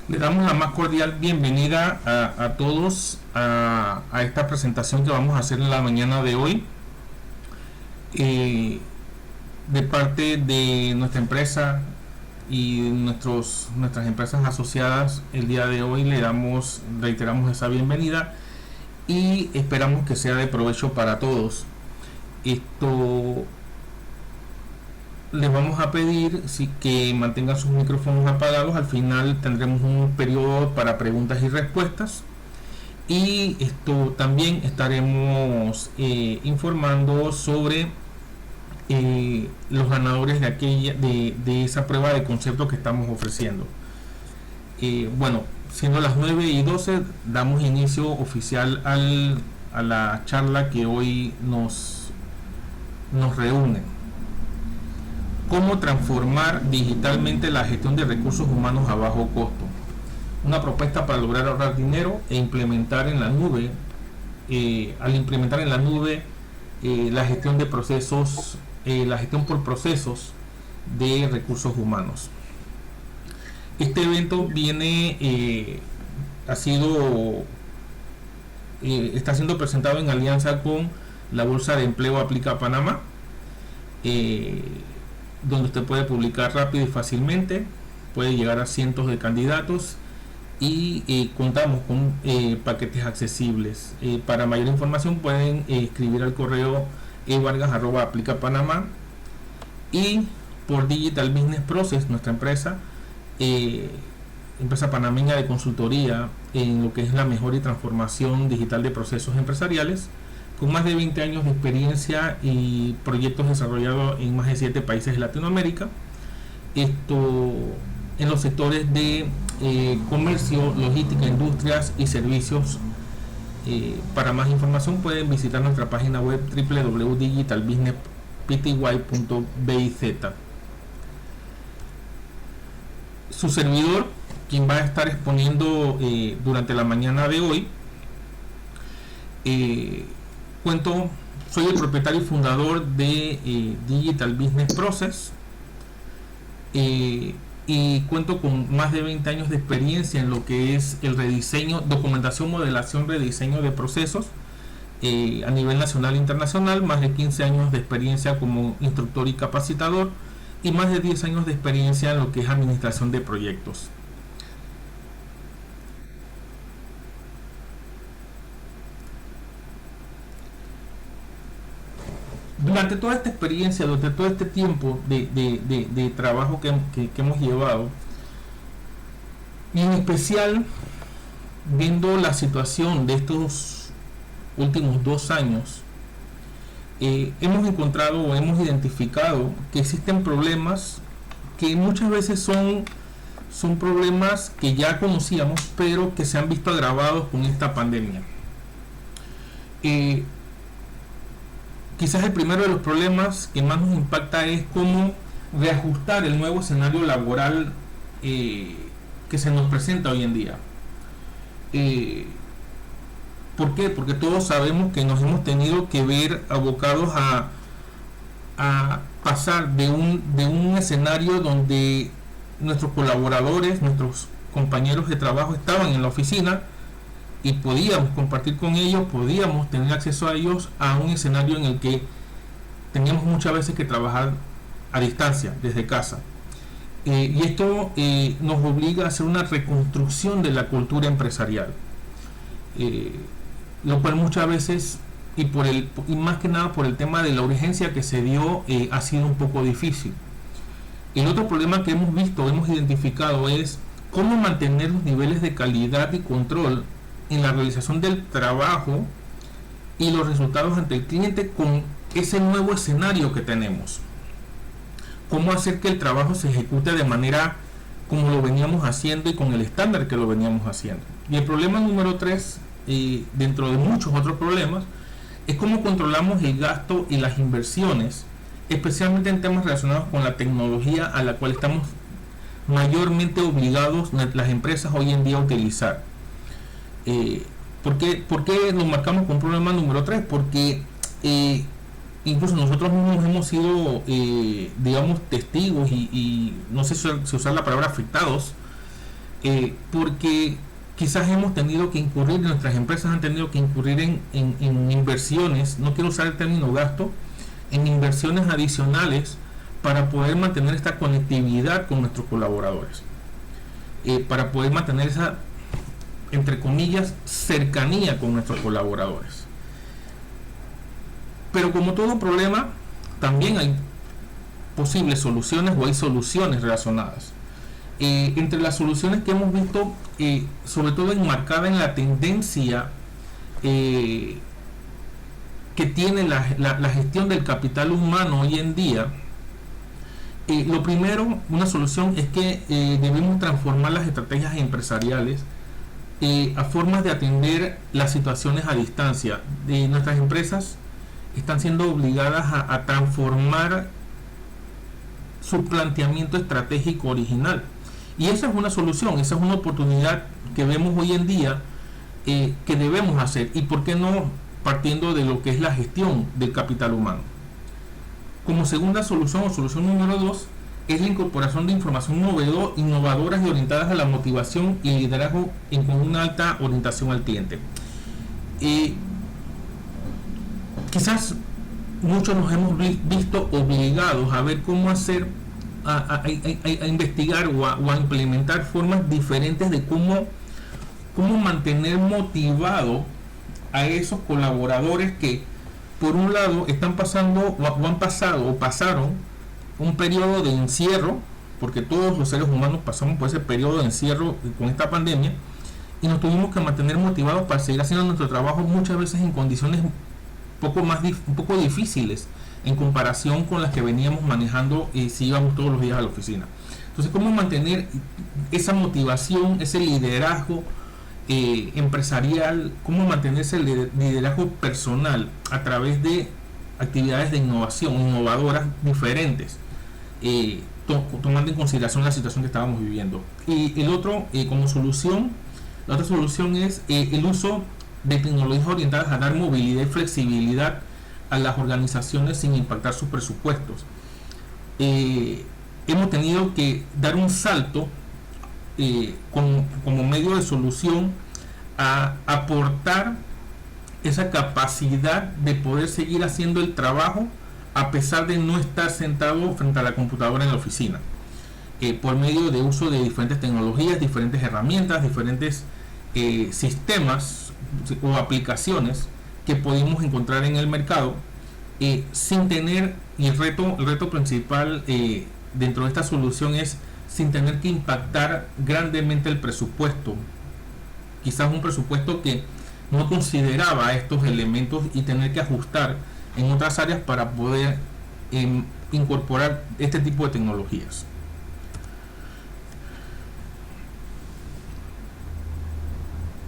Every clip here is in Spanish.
Le damos la más cordial bienvenida a todos a esta presentación que vamos a hacer en la mañana de hoy. De parte de nuestra empresa y nuestras empresas asociadas, el día de hoy reiteramos esa bienvenida y esperamos que sea de provecho para todos. Les vamos a pedir que mantengan sus micrófonos apagados. Al final tendremos un periodo para preguntas y respuestas, y también estaremos informando sobre los ganadores de esa prueba de concepto que estamos ofreciendo. Bueno, siendo las 9:12, damos inicio oficial a la charla que hoy nos reúne. ¿Cómo transformar digitalmente la gestión de recursos humanos a bajo costo? Una propuesta para lograr ahorrar dinero e implementar en la nube. Al implementar en la nube la gestión de procesos, la gestión por procesos de recursos humanos. Este evento está siendo presentado en alianza con la Bolsa de Empleo Aplica Panamá, donde usted puede publicar rápido y fácilmente, puede llegar a cientos de candidatos y contamos con paquetes accesibles. Para mayor información pueden escribir al correo evargas@aplicapanamá, y por Digital Business Process, nuestra empresa panameña de consultoría en lo que es la mejora y transformación digital de procesos empresariales, con más de 20 años de experiencia y proyectos desarrollados en más de 7 países de Latinoamérica, en los sectores de comercio, logística, industrias y servicios. Para más información pueden visitar nuestra página web www.digitalbusinesspty.biz. Su servidor, quien va a estar exponiendo durante la mañana de hoy, soy el propietario y fundador de Digital Business Process, y cuento con más de 20 años de experiencia en lo que es el rediseño, documentación, modelación, rediseño de procesos a nivel nacional e internacional, más de 15 años de experiencia como instructor y capacitador, y más de 10 años de experiencia en lo que es administración de proyectos. Durante toda esta experiencia, durante todo este tiempo de trabajo que hemos llevado, y en especial viendo la situación de estos últimos 2 años, hemos encontrado o hemos identificado que existen problemas que muchas veces son problemas que ya conocíamos, pero que se han visto agravados con esta pandemia. Quizás el primero de los problemas que más nos impacta es cómo reajustar el nuevo escenario laboral que se nos presenta hoy en día. ¿Por qué? Porque todos sabemos que nos hemos tenido que ver abocados a pasar de un escenario donde nuestros colaboradores, nuestros compañeros de trabajo estaban en la oficina y podíamos compartir con ellos, podíamos tener acceso a ellos, a un escenario en el que teníamos muchas veces que trabajar a distancia, desde casa. Y esto nos obliga a hacer una reconstrucción de la cultura empresarial, lo cual muchas veces, y más que nada por el tema de la urgencia que se dio, ha sido un poco difícil. El otro problema que hemos identificado es cómo mantener los niveles de calidad y control en la realización del trabajo y los resultados ante el cliente con ese nuevo escenario que tenemos. Cómo hacer que el trabajo se ejecute de manera como lo veníamos haciendo y con el estándar que lo veníamos haciendo. Y el problema número 3, dentro de muchos otros problemas, es cómo controlamos el gasto y las inversiones, especialmente en temas relacionados con la tecnología a la cual estamos mayormente obligados las empresas hoy en día a utilizar. ¿Por qué lo marcamos con problema número 3? Porque incluso nosotros mismos hemos sido, digamos, testigos y no sé si usar la palabra afectados porque quizás hemos tenido que incurrir, nuestras empresas han tenido que incurrir en inversiones, no quiero usar el término gasto, en inversiones adicionales para poder mantener esta conectividad con nuestros colaboradores, para poder mantener esa, entre comillas, cercanía con nuestros colaboradores. Pero como todo problema, también hay posibles soluciones o hay soluciones relacionadas. Entre las soluciones que hemos visto, sobre todo enmarcada en la tendencia que tiene la gestión del capital humano hoy en día, lo primero, una solución es que debemos transformar las estrategias empresariales a formas de atender las situaciones a distancia. Nuestras empresas están siendo obligadas a transformar su planteamiento estratégico original. Y esa es una solución, esa es una oportunidad que vemos hoy en día que debemos hacer. ¿Y por qué no partiendo de lo que es la gestión del capital humano? Como segunda solución o solución número 2 es la incorporación de información innovadoras y orientadas a la motivación y liderazgo con una alta orientación al cliente. Quizás muchos nos hemos visto obligados a ver cómo hacer, a investigar o a implementar formas diferentes de cómo mantener motivado a esos colaboradores que por un lado están pasando o han pasado o pasaron un periodo de encierro, porque todos los seres humanos pasamos por ese periodo de encierro con esta pandemia, y nos tuvimos que mantener motivados para seguir haciendo nuestro trabajo, muchas veces en condiciones un poco difíciles en comparación con las que veníamos manejando si íbamos todos los días a la oficina. Entonces, ¿cómo mantener esa motivación, ese liderazgo empresarial, cómo mantener ese liderazgo personal a través de actividades de innovación, innovadoras diferentes, tomando en consideración la situación que estábamos viviendo? Y el otro, como solución, la otra solución es el uso de tecnologías orientadas a dar movilidad y flexibilidad a las organizaciones sin impactar sus presupuestos. Hemos tenido que dar un salto como medio de solución a aportar esa capacidad de poder seguir haciendo el trabajo a pesar de no estar sentado frente a la computadora en la oficina, por medio de uso de diferentes tecnologías, diferentes herramientas, diferentes sistemas o aplicaciones que podemos encontrar en el mercado, sin tener, y el reto principal dentro de esta solución es sin tener que impactar grandemente el presupuesto, quizás un presupuesto que no consideraba estos elementos y tener que ajustar en otras áreas para poder incorporar este tipo de tecnologías.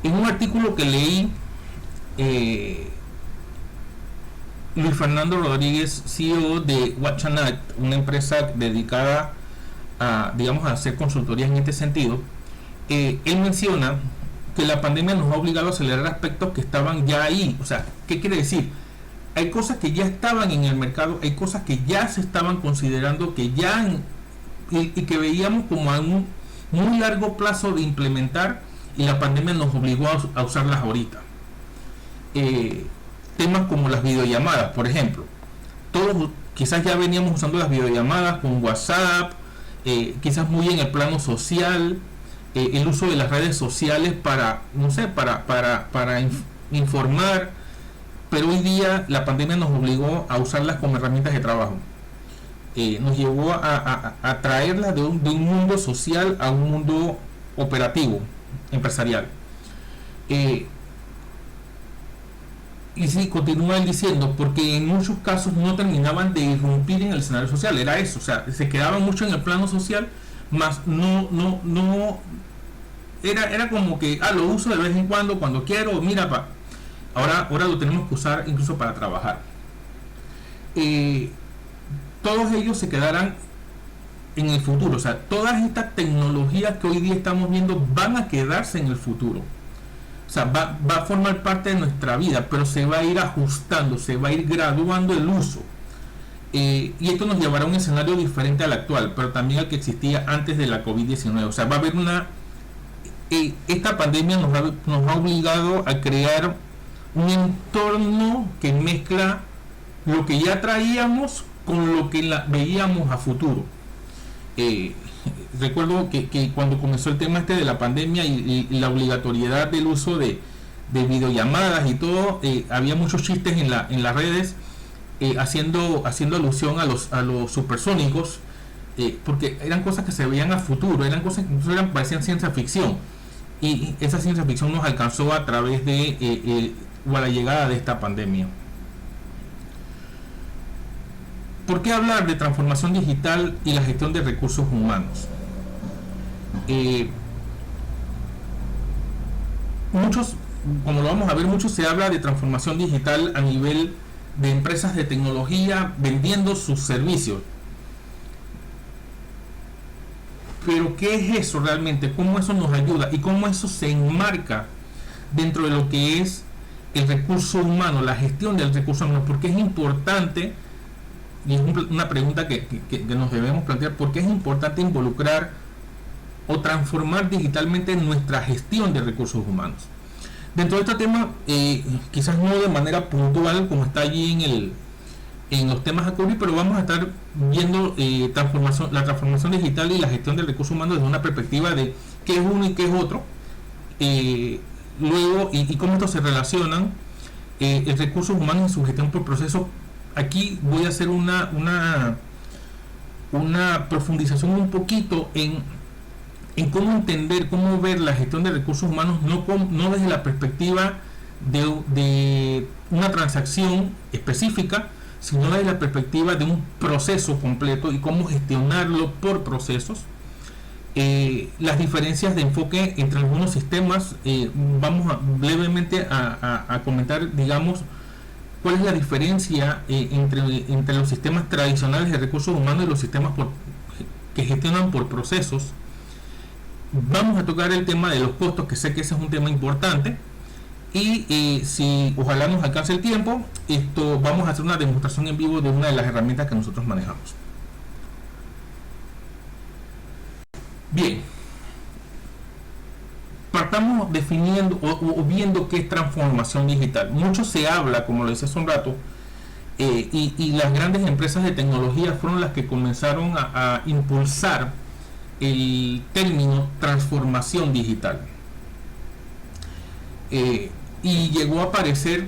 En un artículo que leí, Luis Fernando Rodríguez, CEO de Watchanat, una empresa dedicada a, digamos, a hacer consultorías en este sentido, él menciona que la pandemia nos ha obligado a acelerar aspectos que estaban ya ahí. O sea, ¿qué quiere decir? Hay cosas que ya estaban en el mercado, hay cosas que ya se estaban considerando, que ya y que veíamos como a un muy largo plazo de implementar, y la pandemia nos obligó a usarlas ahorita. Temas como las videollamadas, por ejemplo. Todos quizás ya veníamos usando las videollamadas con WhatsApp, quizás muy en el plano social, el uso de las redes sociales para, no sé, para informar, pero hoy día la pandemia nos obligó a usarlas como herramientas de trabajo. Nos llevó a traerlas de un mundo social a un mundo operativo, empresarial. Y sí, continúa él diciendo, porque en muchos casos no terminaban de irrumpir en el escenario social, era eso, o sea, se quedaban mucho en el plano social, más no era como que lo uso de vez en cuando quiero, mira, ahora lo tenemos que usar incluso para trabajar. Todos ellos se quedarán en el futuro, o sea, todas estas tecnologías que hoy día estamos viendo van a quedarse en el futuro. O sea, va a formar parte de nuestra vida, pero se va a ir ajustando, se va a ir graduando el uso. Y esto nos llevará a un escenario diferente al actual, pero también al que existía antes de la COVID-19. O sea, va a haber una esta pandemia nos ha obligado a crear un entorno que mezcla lo que ya traíamos con lo que veíamos a futuro. Recuerdo que cuando comenzó el tema de la pandemia y la obligatoriedad del uso de videollamadas y todo, había muchos chistes en las redes haciendo alusión a los supersónicos, porque eran cosas que se veían a futuro, eran cosas que incluso parecían ciencia ficción, y esa ciencia ficción nos alcanzó a través de o a la llegada de esta pandemia. ¿Por qué hablar de transformación digital y la gestión de recursos humanos? Como lo vamos a ver, mucho se habla de transformación digital a nivel de empresas de tecnología vendiendo sus servicios. Pero ¿qué es eso realmente? ¿Cómo eso nos ayuda? ¿Y cómo eso se enmarca dentro de lo que es el recurso humano, la gestión del recurso humano? Porque es importante, y es una pregunta que nos debemos plantear, ¿por qué es importante involucrar o transformar digitalmente nuestra gestión de recursos humanos? Dentro de este tema, quizás no de manera puntual como está allí en los temas a cubrir, pero vamos a estar viendo la transformación digital y la gestión del recurso humano desde una perspectiva de qué es uno y qué es otro, luego y cómo estos se relacionan, el recurso humano y su gestión por proceso. Aquí voy a hacer una profundización un poquito en cómo entender, cómo ver la gestión de recursos humanos, no desde la perspectiva de una transacción específica, sino desde la perspectiva de un proceso completo y cómo gestionarlo por procesos. Las diferencias de enfoque entre algunos sistemas, vamos brevemente a comentar, digamos, cuál es la diferencia entre los sistemas tradicionales de recursos humanos y los sistemas que gestionan por procesos. Vamos a tocar el tema de los costos, que sé que ese es un tema importante, y si ojalá nos alcance el tiempo, vamos a hacer una demostración en vivo de una de las herramientas que nosotros manejamos. Bien, partamos definiendo o viendo qué es transformación digital. Mucho se habla, como lo decía hace un rato, y las grandes empresas de tecnología fueron las que comenzaron a impulsar el término transformación digital, y llegó a aparecer,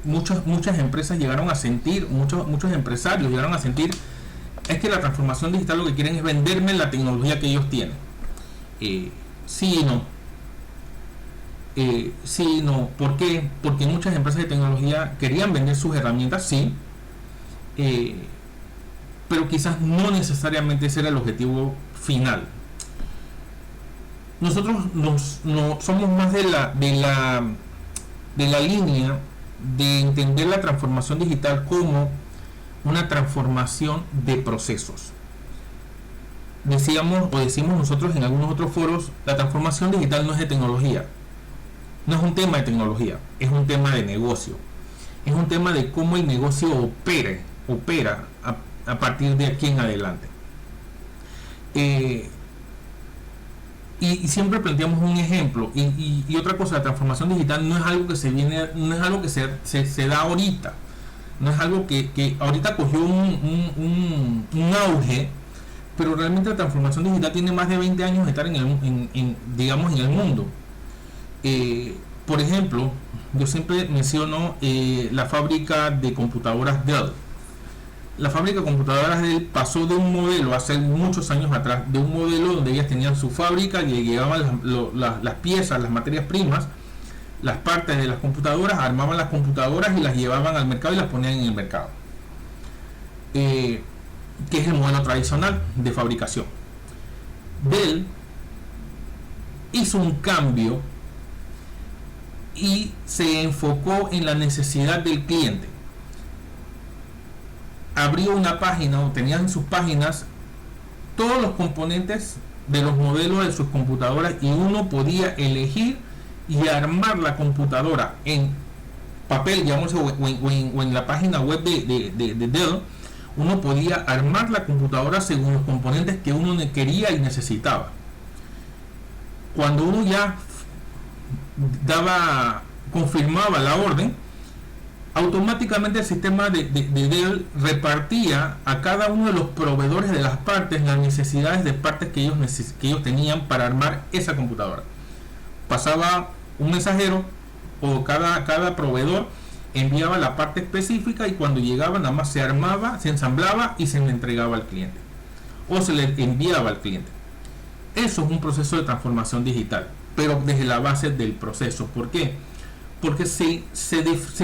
muchas empresas llegaron a sentir, muchos empresarios llegaron a sentir, es que la transformación digital lo que quieren es venderme la tecnología que ellos tienen. Sí y no. Sí y no. ¿Por qué? Porque muchas empresas de tecnología querían vender sus herramientas, sí, pero quizás no necesariamente ese era el objetivo final. Nosotros no somos más de la línea de entender la transformación digital como una transformación de procesos. Decimos nosotros en algunos otros foros, la transformación digital no es de tecnología, no es un tema de tecnología, es un tema de negocio, es un tema de cómo el negocio opera a partir de aquí en adelante. Y siempre planteamos un ejemplo, y otra cosa, la transformación digital no es algo que no es algo que se da ahorita, no es algo que ahorita cogió un auge, pero realmente la transformación digital tiene más de 20 años de estar en el mundo. Por ejemplo, yo siempre menciono la fábrica de computadoras Dell. La fábrica de computadoras Dell pasó de un modelo, hace muchos años atrás, de un modelo donde ellas tenían su fábrica y llegaban las piezas, las materias primas, las partes de las computadoras, armaban las computadoras y las llevaban al mercado y las ponían en el mercado, que es el modelo tradicional de fabricación. Dell hizo un cambio y se enfocó en la necesidad del cliente. Abrió una página o tenían en sus páginas todos los componentes de los modelos de sus computadoras, y uno podía elegir y armar la computadora en papel, digamos, o en la página web de Dell. Uno podía armar la computadora según los componentes que uno quería y necesitaba. cuando uno ya confirmaba la orden, automáticamente el sistema de Dell repartía a cada uno de los proveedores de las partes las necesidades de partes que ellos tenían para armar esa computadora. Pasaba un mensajero o cada proveedor enviaba la parte específica, y cuando llegaba nada más se armaba, se ensamblaba y se le entregaba al cliente o se le enviaba al cliente. Eso es un proceso de transformación digital, pero desde la base del proceso. ¿Por qué? Porque se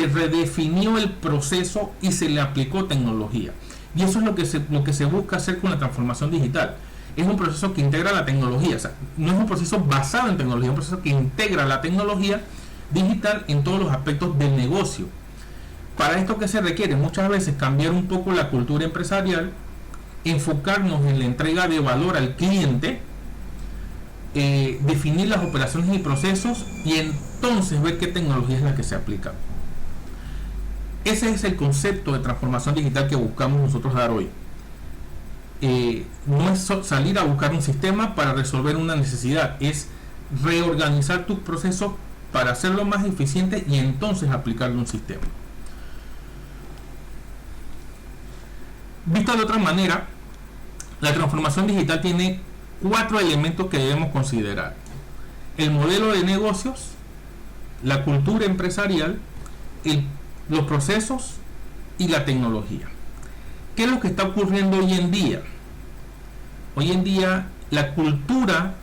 redefinió el proceso y se le aplicó tecnología. Y eso es lo que se busca hacer con la transformación digital. Es un proceso que integra la tecnología. O sea, no es un proceso basado en tecnología, es un proceso que integra la tecnología digital en todos los aspectos del negocio. Para esto, ¿qué se requiere? Muchas veces cambiar un poco la cultura empresarial, enfocarnos en la entrega de valor al cliente, definir las operaciones y procesos, y entonces ver qué tecnología es la que se aplica. Ese es el concepto de transformación digital que buscamos nosotros dar hoy. No es salir a buscar un sistema para resolver una necesidad, es reorganizar tus procesos para hacerlo más eficiente y entonces aplicarle un sistema. Visto de otra manera, la transformación digital tiene 4 elementos que debemos considerar: el modelo de negocios, la cultura empresarial, los procesos y la tecnología. ¿Qué es lo que está ocurriendo hoy en día? Hoy en día la cultura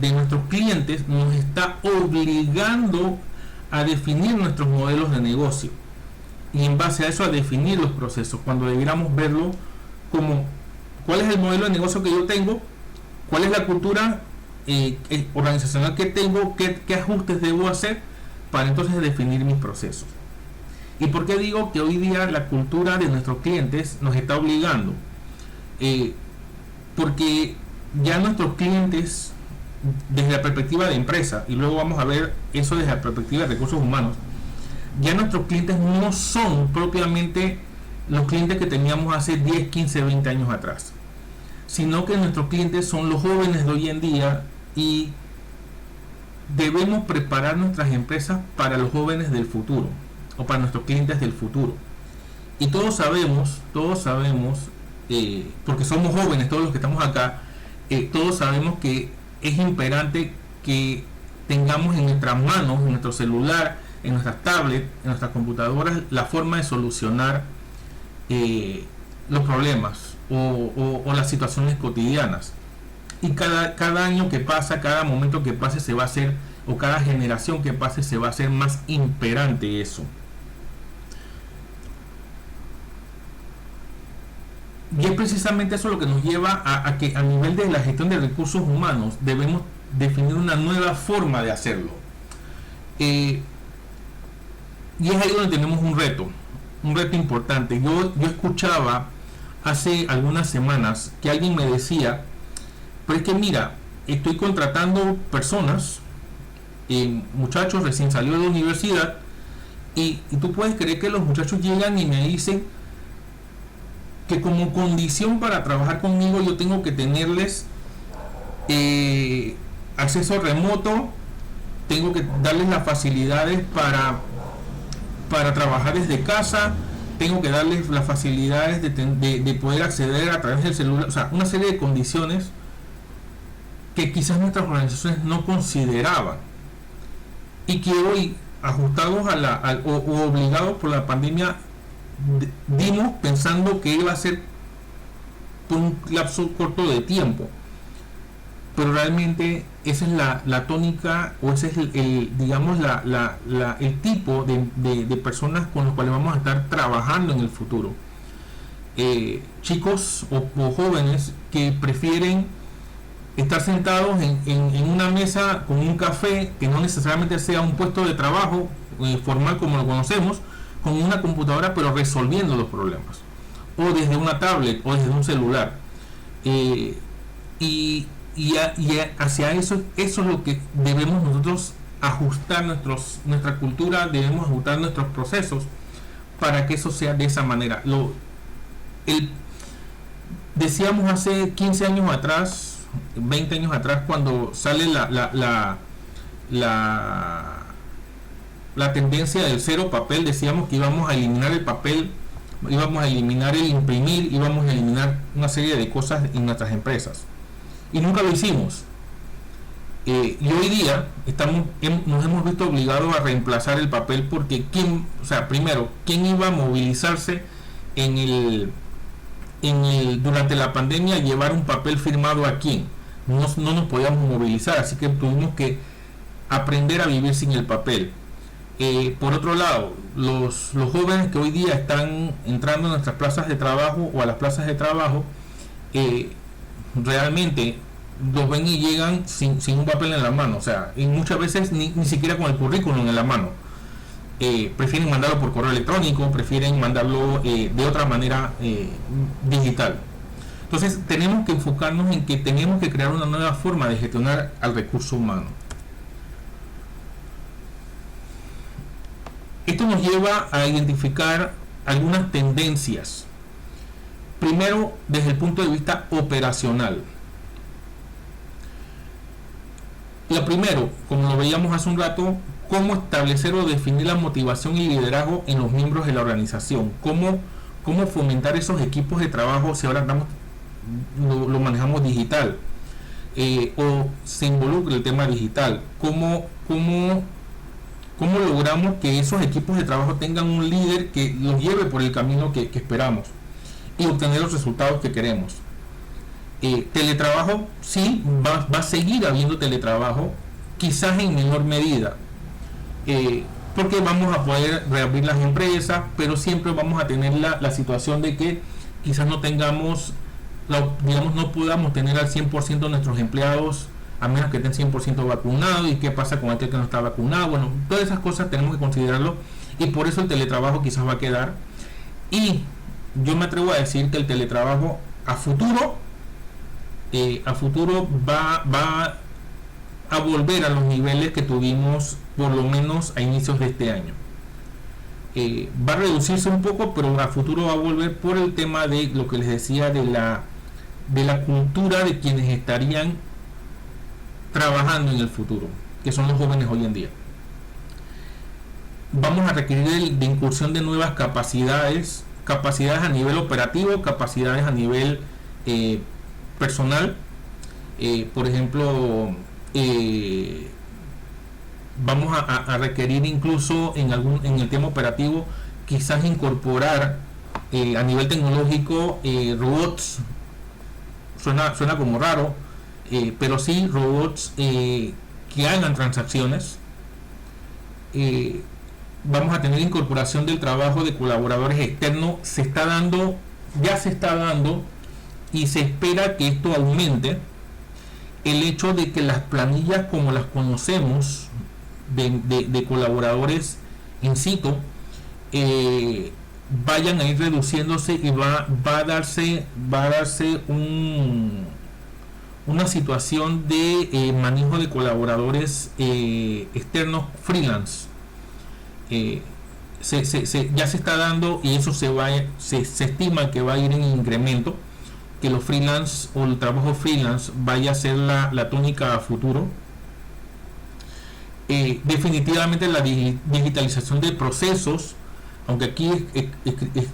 de nuestros clientes nos está obligando a definir nuestros modelos de negocio y en base a eso a definir los procesos, cuando debiéramos verlo como cuál es el modelo de negocio que yo tengo, cuál es la cultura organizacional que tengo, qué ajustes debo hacer para entonces definir mis procesos. ¿Y por qué digo que hoy día la cultura de nuestros clientes nos está obligando? Porque ya nuestros clientes, desde la perspectiva de empresa, y luego vamos a ver eso desde la perspectiva de recursos humanos, ya nuestros clientes no son propiamente los clientes que teníamos hace 10, 15, 20 años atrás, sino que nuestros clientes son los jóvenes de hoy en día, y debemos preparar nuestras empresas para los jóvenes del futuro o para nuestros clientes del futuro. Y todos sabemos, porque somos jóvenes todos los que estamos acá, todos sabemos que es imperante que tengamos en nuestras manos, en nuestro celular, en nuestras tablets, en nuestras computadoras, la forma de solucionar los problemas o las situaciones cotidianas. Y cada año que pasa, cada momento que pase se va a hacer, o cada generación que pase se va a hacer más imperante eso. Y es precisamente eso lo que nos lleva a que a nivel de la gestión de recursos humanos debemos definir una nueva forma de hacerlo. Y es ahí donde tenemos un reto importante. Yo escuchaba hace algunas semanas que alguien me decía, pero es que mira, estoy contratando personas, muchachos recién salidos de la universidad, y tú puedes creer que los muchachos llegan y me dicen que como condición para trabajar conmigo yo tengo que tenerles acceso remoto, tengo que darles las facilidades para trabajar desde casa, tengo que darles las facilidades de poder acceder a través del celular, o sea, una serie de condiciones que quizás nuestras organizaciones no consideraban, y que hoy, ajustados o obligados por la pandemia, dimos pensando que iba a ser por un lapso corto de tiempo, pero realmente esa es la tónica, o ese es digamos el tipo de personas con los cuales vamos a estar trabajando en el futuro. Chicos o jóvenes que prefieren estar sentados en una mesa con un café, que no necesariamente sea un puesto de trabajo formal como lo conocemos, con una computadora, pero resolviendo los problemas, o desde una tablet o desde un celular, y hacia eso es lo que debemos nosotros ajustar nuestra cultura, debemos ajustar nuestros procesos para que eso sea de esa manera. Decíamos hace 15 años atrás 20 años atrás, cuando sale la, la tendencia del cero papel, decíamos que íbamos a eliminar el papel, íbamos a eliminar el imprimir, íbamos a eliminar una serie de cosas en nuestras empresas. Y nunca lo hicimos. Y hoy día nos hemos visto obligados a reemplazar el papel porque primero, ¿quién iba a movilizarse durante la pandemia a llevar un papel firmado a quién? No nos podíamos movilizar, así que tuvimos que aprender a vivir sin el papel. Por otro lado, los jóvenes que hoy día están entrando a nuestras plazas de trabajo o a las plazas de trabajo, realmente los ven y llegan sin un papel en la mano, o sea, y muchas veces ni siquiera con el currículum en la mano. Prefieren mandarlo por correo electrónico, prefieren mandarlo de otra manera digital. Entonces tenemos que enfocarnos en que tenemos que crear una nueva forma de gestionar al recurso humano. Esto nos lleva a identificar algunas tendencias. Primero, desde el punto de vista operacional. Lo primero, como lo veíamos hace un rato, cómo establecer o definir la motivación y liderazgo en los miembros de la organización. Cómo fomentar esos equipos de trabajo si ahora lo manejamos digital. O se involucra el tema digital. Cómo logramos que esos equipos de trabajo tengan un líder que los lleve por el camino que esperamos y obtener los resultados que queremos. Teletrabajo, sí, va a seguir habiendo teletrabajo, quizás en menor medida, porque vamos a poder reabrir las empresas, pero siempre vamos a tener la situación de que quizás no tengamos, no podamos tener al 100% de nuestros empleados, a menos que estén 100% vacunados. ¿Y qué pasa con aquel que no está vacunado? Bueno, todas esas cosas tenemos que considerarlo, y por eso el teletrabajo quizás va a quedar. Y yo me atrevo a decir que el teletrabajo a futuro va a volver a los niveles que tuvimos por lo menos a inicios de este año. Va a reducirse un poco, pero a futuro va a volver por el tema de lo que les decía de la cultura de quienes estarían trabajando en el futuro, que son los jóvenes hoy en día. Vamos a requerir de incursión de nuevas capacidades a nivel operativo, capacidades a nivel personal. Por ejemplo, vamos a requerir incluso en el tema operativo quizás incorporar a nivel tecnológico robots. Suena como raro, pero sí robots que hagan transacciones. Vamos a tener incorporación del trabajo de colaboradores externos. Ya se está dando, y se espera que esto aumente. El hecho de que las planillas como las conocemos de colaboradores in situ vayan a ir reduciéndose, y va a darse una situación de manejo de colaboradores externos freelance. Ya se está dando, y eso se estima que va a ir en incremento, que los freelance o el trabajo freelance vaya a ser la tónica a futuro. Definitivamente la digitalización de procesos, aunque aquí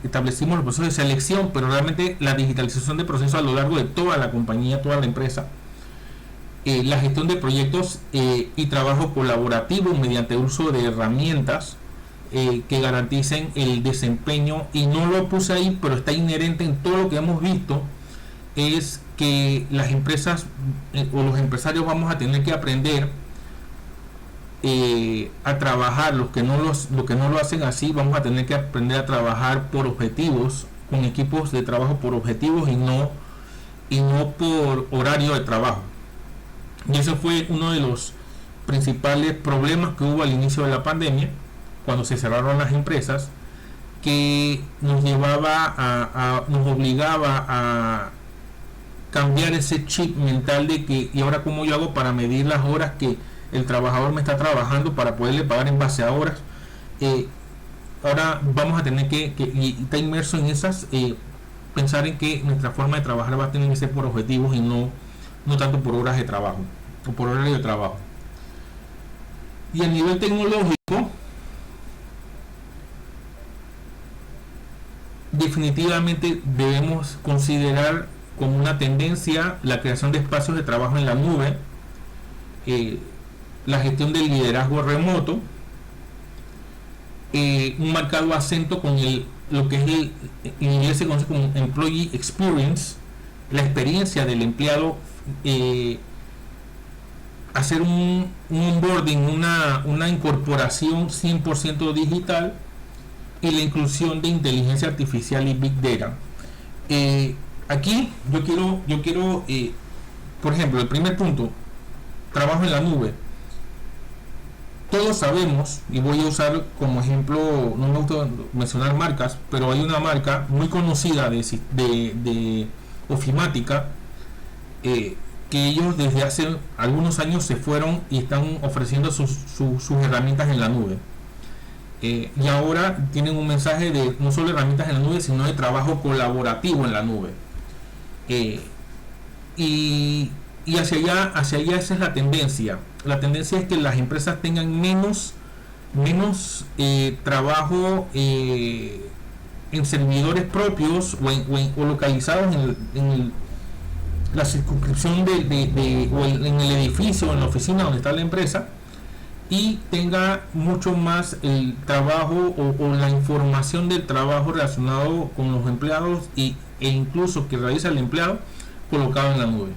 establecimos los procesos de selección, pero realmente la digitalización de procesos a lo largo de toda la compañía, toda la empresa. La gestión de proyectos y trabajo colaborativo mediante uso de herramientas que garanticen el desempeño. Y no lo puse ahí, pero está inherente en todo lo que hemos visto, es que las empresas o los empresarios vamos a tener que aprender a trabajar. Los que no lo hacen así, vamos a tener que aprender a trabajar por objetivos, con equipos de trabajo por objetivos, y no por horario de trabajo. Y eso fue uno de los principales problemas que hubo al inicio de la pandemia, cuando se cerraron las empresas, que nos obligaba a cambiar ese chip mental de que, ¿y ahora cómo yo hago para medir las horas que el trabajador me está trabajando para poderle pagar en base a horas? Ahora vamos a tener que y está inmerso en esas, pensar en que nuestra forma de trabajar va a tener que ser por objetivos y no no tanto por horas de trabajo o por horario de trabajo. Y a nivel tecnológico, definitivamente debemos considerar como una tendencia la creación de espacios de trabajo en la nube, la gestión del liderazgo remoto, un marcado acento con lo que es en inglés se conoce como employee experience, la experiencia del empleado, hacer un onboarding, una incorporación 100% digital, y la inclusión de inteligencia artificial y big data. Aquí yo quiero por ejemplo, el primer punto, trabajo en la nube. Todos sabemos, y voy a usar como ejemplo, no me gusta mencionar marcas, pero hay una marca muy conocida de ofimática, que ellos desde hace algunos años se fueron y están ofreciendo sus herramientas en la nube. Y ahora tienen un mensaje de no solo herramientas en la nube, sino de trabajo colaborativo en la nube. Y hacia allá esa es la tendencia. La tendencia es que las empresas tengan menos trabajo en servidores propios o localizados en la circunscripción o en el edificio o en la oficina donde está la empresa, y tenga mucho más el trabajo o la información del trabajo relacionado con los empleados e incluso que realiza el empleado colocado en la nube.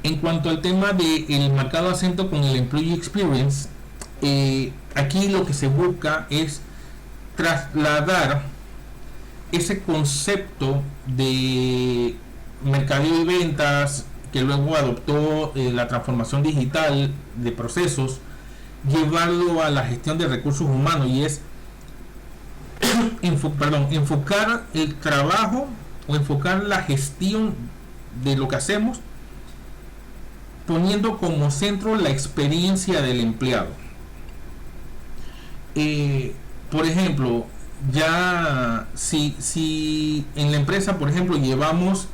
En cuanto al tema del marcado acento con el employee experience, aquí lo que se busca es trasladar ese concepto de mercadeo y ventas que luego adoptó la transformación digital de procesos, llevarlo a la gestión de recursos humanos, y es enfocar el trabajo o enfocar la gestión de lo que hacemos poniendo como centro la experiencia del empleado. Por ejemplo, ya si en la empresa, por ejemplo, llevamos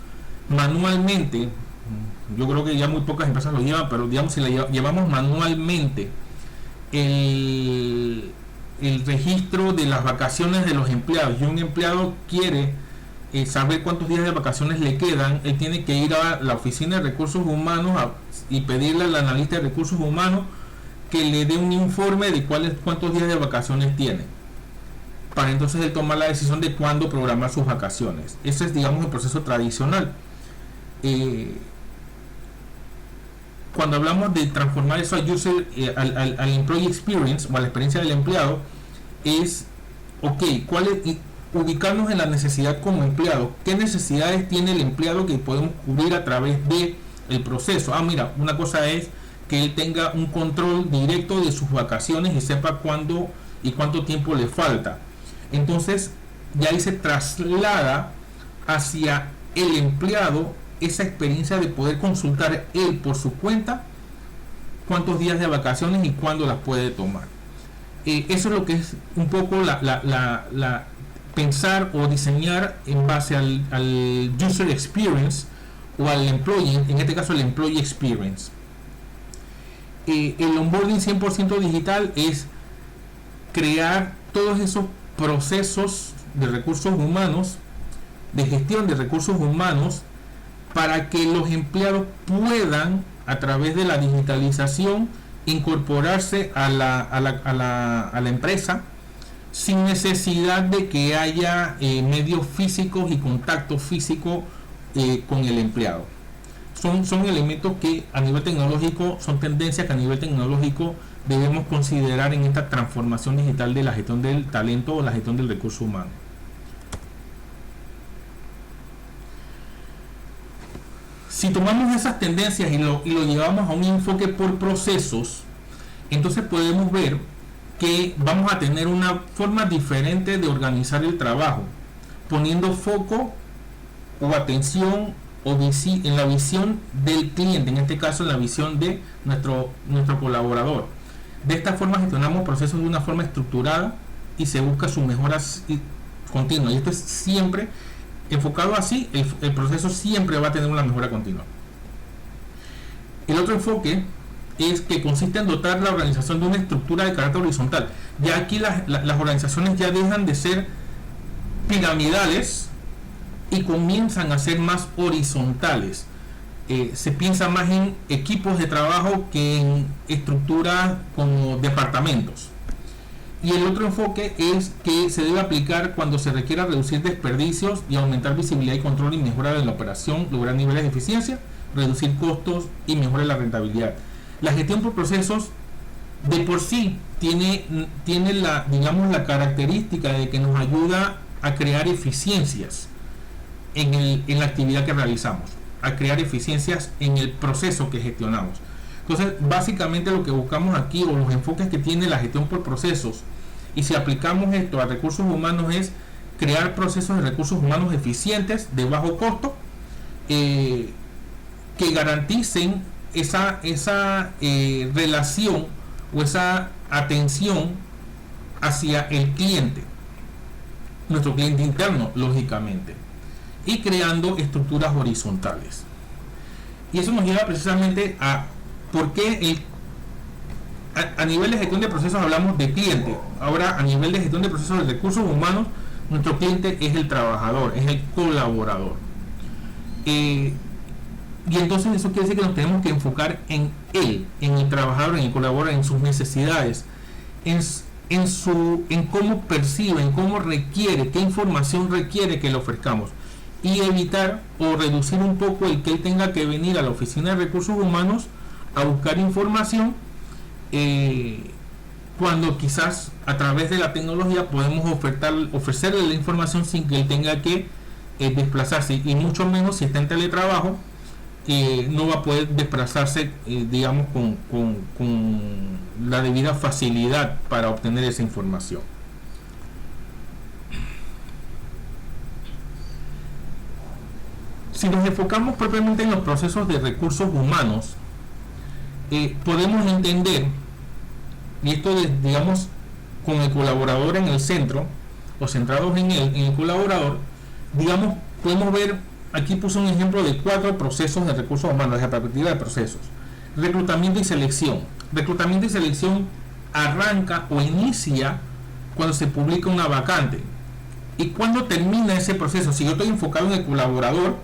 manualmente, yo creo que ya muy pocas empresas lo llevan, pero digamos si llevamos manualmente el registro de las vacaciones de los empleados, y un empleado quiere saber cuántos días de vacaciones le quedan, él tiene que ir a la oficina de recursos humanos y pedirle al analista de recursos humanos que le dé un informe de cuántos días de vacaciones tiene, para entonces él tomar la decisión de cuándo programar sus vacaciones. Ese es, digamos, el proceso tradicional. Cuando hablamos de transformar eso al employee experience o a la experiencia del empleado, es ubicarnos en la necesidad como empleado. ¿Qué necesidades tiene el empleado que podemos cubrir a través de el proceso? Mira, una cosa es que él tenga un control directo de sus vacaciones y sepa cuándo y cuánto tiempo le falta. Entonces ya ahí se traslada hacia el empleado esa experiencia de poder consultar él por su cuenta cuántos días de vacaciones y cuándo las puede tomar. Eso es lo que es un poco la pensar o diseñar en base al user experience o al employee, en este caso el employee experience. El onboarding 100% digital es crear todos esos procesos de recursos humanos, de gestión de recursos humanos, para que los empleados puedan, a través de la digitalización, incorporarse a la empresa sin necesidad de que haya medios físicos y contacto físico con el empleado. Son elementos que a nivel tecnológico, son tendencias que a nivel tecnológico debemos considerar en esta transformación digital de la gestión del talento o la gestión del recurso humano. Si tomamos esas tendencias y lo llevamos a un enfoque por procesos, entonces podemos ver que vamos a tener una forma diferente de organizar el trabajo, poniendo foco o atención en la visión del cliente, en este caso en la visión de nuestro colaborador. De esta forma gestionamos procesos de una forma estructurada y se busca su mejora continua, y esto es siempre enfocado así. El proceso siempre va a tener una mejora continua. El otro enfoque es que consiste en dotar la organización de una estructura de carácter horizontal. Ya aquí las organizaciones ya dejan de ser piramidales y comienzan a ser más horizontales. Se piensa más en equipos de trabajo que en estructuras como departamentos. Y el otro enfoque es que se debe aplicar cuando se requiera reducir desperdicios y aumentar visibilidad y control y mejora de la operación, lograr niveles de eficiencia, reducir costos y mejorar la rentabilidad. La gestión por procesos de por sí tiene la, digamos, la característica de que nos ayuda a crear eficiencias en la actividad que realizamos, a crear eficiencias en el proceso que gestionamos. Entonces, básicamente lo que buscamos aquí, o los enfoques que tiene la gestión por procesos, y si aplicamos esto a recursos humanos, es crear procesos de recursos humanos eficientes, de bajo costo, que garanticen esa relación o esa atención hacia el cliente, nuestro cliente interno, lógicamente, y creando estructuras horizontales. Y eso nos lleva precisamente a por qué a nivel de gestión de procesos hablamos de cliente. Ahora, a nivel de gestión de procesos de recursos humanos, nuestro cliente es el trabajador, es el colaborador. Y entonces eso quiere decir que nos tenemos que enfocar en él, en el trabajador, en el colaborador, en sus necesidades, en cómo percibe, en cómo requiere, qué información requiere que le ofrezcamos, y evitar o reducir un poco el que él tenga que venir a la oficina de recursos humanos a buscar información, cuando quizás a través de la tecnología podemos ofrecerle la información sin que él tenga que desplazarse, y mucho menos si está en teletrabajo, no va a poder desplazarse, digamos, con la debida facilidad para obtener esa información. Si nos enfocamos propiamente en los procesos de recursos humanos, podemos entender, y esto digamos con el colaborador en el centro, o centrados en el colaborador, digamos, podemos ver, aquí puse un ejemplo de 4 procesos de recursos humanos desde la perspectiva de procesos. Reclutamiento y selección. Reclutamiento y selección arranca o inicia cuando se publica una vacante. ¿Y cuándo termina ese proceso? Si yo estoy enfocado en el colaborador,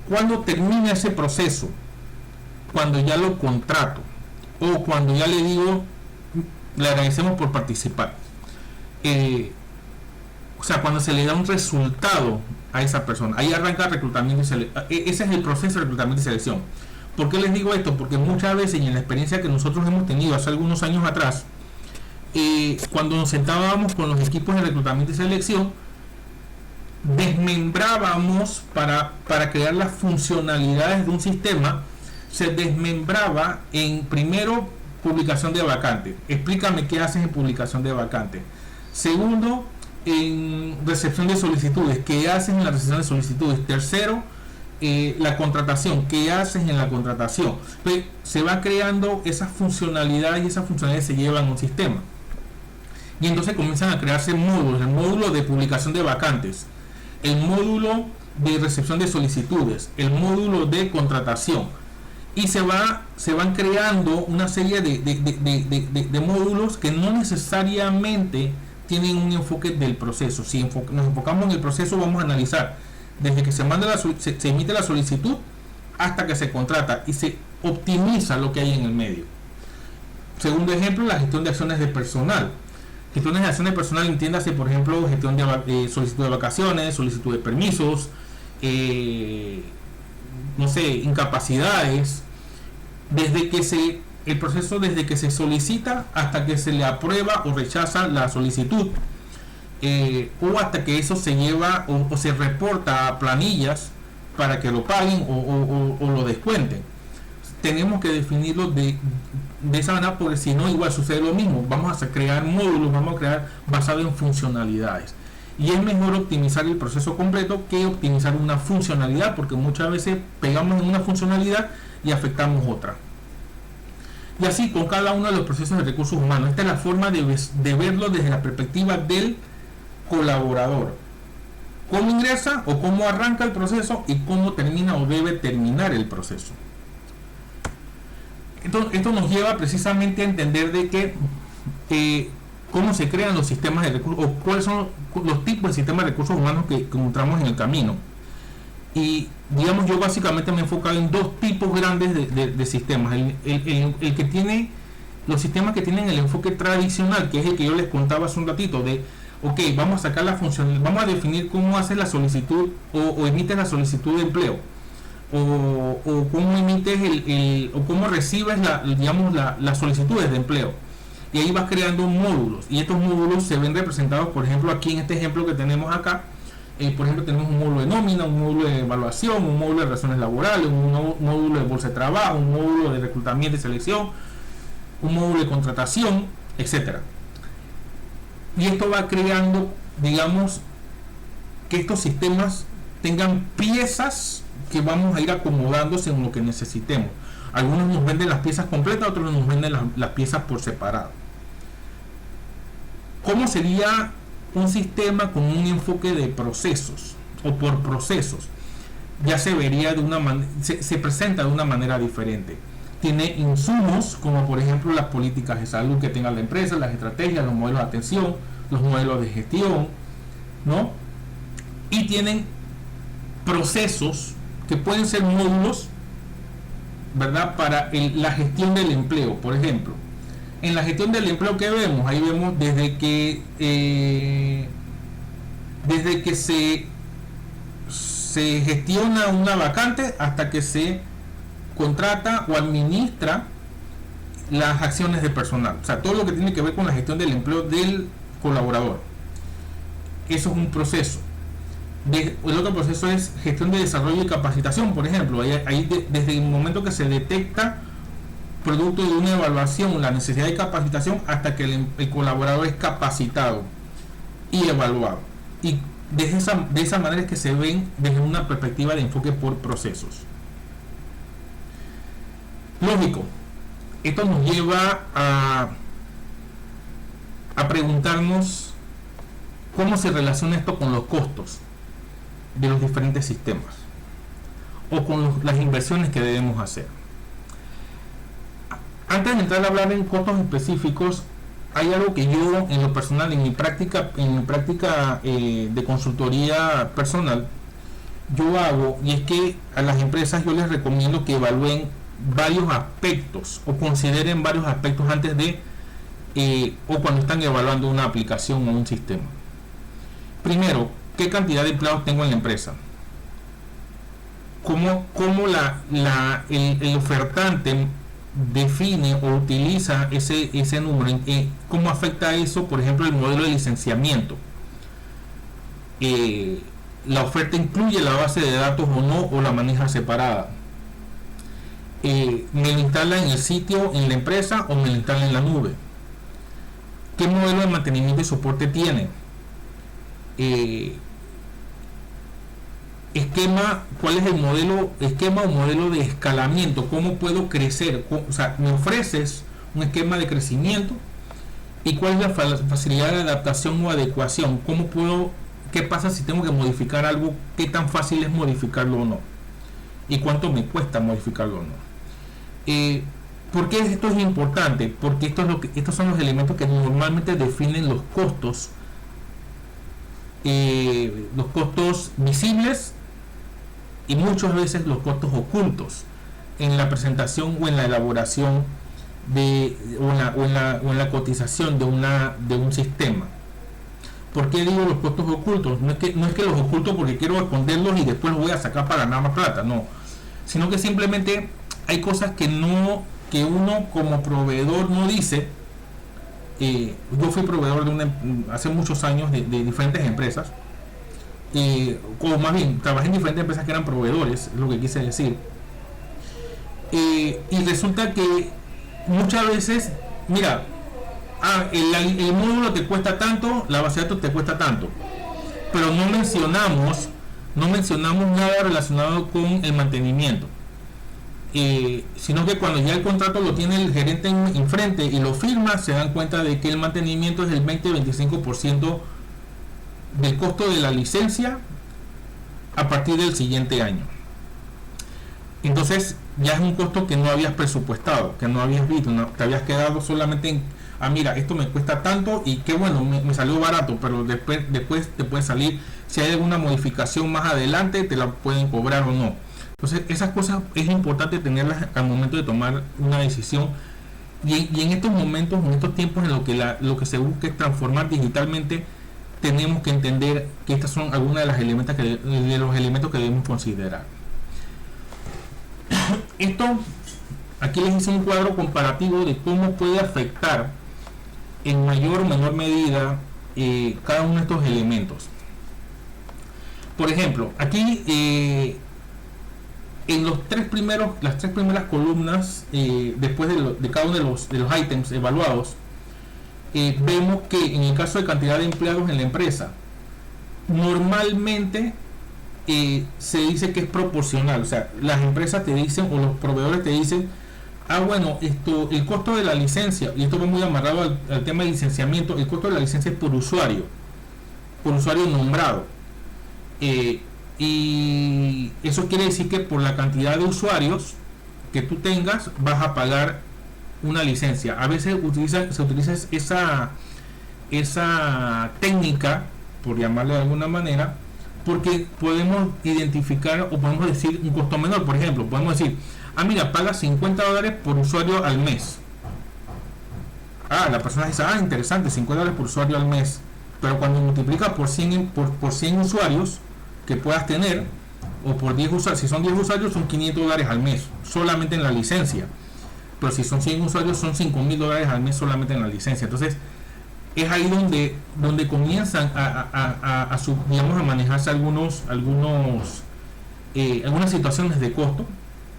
¿cuándo termina ese proceso? Cuando ya lo contrato, o cuando ya le digo, le agradecemos por participar. O sea, cuando se le da un resultado a esa persona, ahí arranca reclutamiento y selección. Ese es el proceso de reclutamiento y selección. ¿Por qué les digo esto? Porque muchas veces, y en la experiencia que nosotros hemos tenido hace algunos años atrás, cuando nos sentábamos con los equipos de reclutamiento y selección, desmembrábamos para crear las funcionalidades de un sistema. Se desmembraba en, primero, publicación de vacante. Explícame qué haces en publicación de vacante. Segundo, en recepción de solicitudes, qué haces en la recepción de solicitudes. Tercero, la contratación, qué haces en la contratación. Entonces, se va creando esas funcionalidades, y esas funcionalidades se llevan a un sistema. Y entonces comienzan a crearse módulos: el módulo de publicación de vacantes, el módulo de recepción de solicitudes, el módulo de contratación. Y se van creando una serie de módulos que no necesariamente tienen un enfoque del proceso. Si nos enfocamos en el proceso, vamos a analizar desde que se emite la solicitud hasta que se contrata, y se optimiza lo que hay en el medio. Segundo ejemplo, la gestión de acciones de personal. Gestiones de acciones de personal, entiéndase, por ejemplo, gestión de solicitud de vacaciones, solicitud de permisos, no sé, incapacidades, el proceso desde que se solicita hasta que se le aprueba o rechaza la solicitud, o hasta que eso se lleva o se reporta a planillas para que lo paguen o lo descuenten. Tenemos que definirlo de esa manera, porque si no, igual sucede lo mismo. Vamos a crear módulos, vamos a crear basado en funcionalidades. Y es mejor optimizar el proceso completo que optimizar una funcionalidad, porque muchas veces pegamos en una funcionalidad y afectamos otra. Y así con cada uno de los procesos de recursos humanos. Esta es la forma de verlo desde la perspectiva del colaborador. Cómo ingresa o cómo arranca el proceso, y cómo termina o debe terminar el proceso. Esto nos lleva precisamente a entender de que cómo se crean los sistemas de recursos, o cuáles son los tipos de sistemas de recursos humanos que encontramos en el camino. Y digamos, yo básicamente me he enfocado en dos tipos grandes de sistemas. El que tiene, los sistemas que tienen el enfoque tradicional, que es el que yo les contaba hace un ratito, de ok, vamos a sacar la función, vamos a definir cómo haces la solicitud o emites la solicitud de empleo, o cómo emites o cómo recibes las solicitudes de empleo, y ahí vas creando módulos, y estos módulos se ven representados, por ejemplo, aquí en este ejemplo que tenemos acá. Por ejemplo, tenemos un módulo de nómina, un módulo de evaluación, un módulo de relaciones laborales, un módulo de bolsa de trabajo, un módulo de reclutamiento y selección, un módulo de contratación, etcétera. Y esto va creando, digamos, que estos sistemas tengan piezas que vamos a ir acomodando según lo que necesitemos. Algunos nos venden las piezas completas, otros nos venden las piezas por separado. ¿Cómo sería un sistema con un enfoque de procesos o por procesos? Ya se vería de una manera, se presenta de una manera diferente. Tiene insumos como por ejemplo las políticas de salud que tenga la empresa, las estrategias, los modelos de atención, los modelos de gestión, ¿no? Y tienen procesos que pueden ser módulos, ¿verdad? Para la gestión del empleo, por ejemplo. En la gestión del empleo, que vemos, ahí vemos desde que se gestiona una vacante hasta que se contrata o administra las acciones de personal, o sea, todo lo que tiene que ver con la gestión del empleo del colaborador. Eso es un proceso. El otro proceso es gestión de desarrollo y capacitación, por ejemplo. Desde el momento que se detecta producto de una evaluación la necesidad de capacitación hasta que el colaborador es capacitado y evaluado. Y de esa manera es que se ven desde una perspectiva de enfoque por procesos. Lógico, esto nos lleva a preguntarnos cómo se relaciona esto con los costos de los diferentes sistemas o con las inversiones que debemos hacer. Antes de entrar a hablar en costos específicos, hay algo que yo en lo personal, en mi práctica de consultoría personal, yo hago, y es que a las empresas yo les recomiendo que evalúen varios aspectos o consideren varios aspectos antes de o cuando están evaluando una aplicación o un sistema. Primero, ¿qué cantidad de empleados tengo en la empresa? ¿Cómo el ofertante define o utiliza ese número? ¿Cómo afecta eso, por ejemplo, el modelo de licenciamiento? ¿La oferta incluye la base de datos o no, o la maneja separada? ¿Me lo instala en el sitio, en la empresa, o me lo instala en la nube? ¿Qué modelo de mantenimiento y soporte tiene? ¿Cuál es el esquema o modelo de escalamiento? ¿Cómo puedo crecer? O sea, me ofreces un esquema de crecimiento, y cuál es la facilidad de adaptación o adecuación. ¿Qué pasa si tengo que modificar algo? ¿Qué tan fácil es modificarlo o no? ¿Y cuánto me cuesta modificarlo o no? ¿Por qué esto es importante? Porque estos son los elementos que normalmente definen los costos visibles y muchas veces los costos ocultos en la presentación o en la elaboración o en la cotización de un sistema. ¿Por qué digo los costos ocultos? No es que los oculto porque quiero esconderlos y después los voy a sacar para ganar más plata, no, sino que simplemente hay cosas que uno como proveedor no dice. Yo fui proveedor hace muchos años de diferentes empresas, o más bien trabajé en diferentes empresas que eran proveedores, es lo que quise decir. Y resulta que muchas veces, mira, el módulo te cuesta tanto, la base de datos te cuesta tanto, pero no mencionamos nada relacionado con el mantenimiento. Sino que cuando ya el contrato lo tiene el gerente enfrente y lo firma, se dan cuenta de que el mantenimiento es el 20-25% del costo de la licencia a partir del siguiente año. Entonces, ya es un costo que no habías presupuestado, que no habías visto, no, te habías quedado solamente en, mira, esto me cuesta tanto y qué bueno, me salió barato, pero después te puede salir, si hay alguna modificación más adelante, te la pueden cobrar o no. Entonces, esas cosas es importante tenerlas al momento de tomar una decisión. Y en estos momentos, en estos tiempos en lo que se busca es transformar digitalmente, tenemos que entender que estas son algunas de los elementos que debemos considerar. Esto, aquí les hice un cuadro comparativo de cómo puede afectar en mayor o menor medida cada uno de estos elementos. Por ejemplo, aquí en las tres primeras columnas, después de cada uno de los ítems evaluados, vemos que en el caso de cantidad de empleados en la empresa, normalmente se dice que es proporcional. O sea, las empresas te dicen, o los proveedores te dicen, bueno, el costo de la licencia, y esto va muy amarrado al tema de licenciamiento, el costo de la licencia es por usuario nombrado. Y eso quiere decir que por la cantidad de usuarios que tú tengas vas a pagar una licencia. A veces se utiliza esa técnica, por llamarle de alguna manera, porque podemos identificar o podemos decir un costo menor. Por ejemplo, podemos decir, mira, paga $50 por usuario al mes. La persona dice, interesante, $50 por usuario al mes. Pero cuando multiplica por 100 usuarios que puedas tener, o por 10 usuarios, si son 10 usuarios son $500 al mes, solamente en la licencia. Pero si son 100 usuarios son $5,000 al mes solamente en la licencia. Entonces es ahí donde comienzan a manejarse algunas situaciones de costo,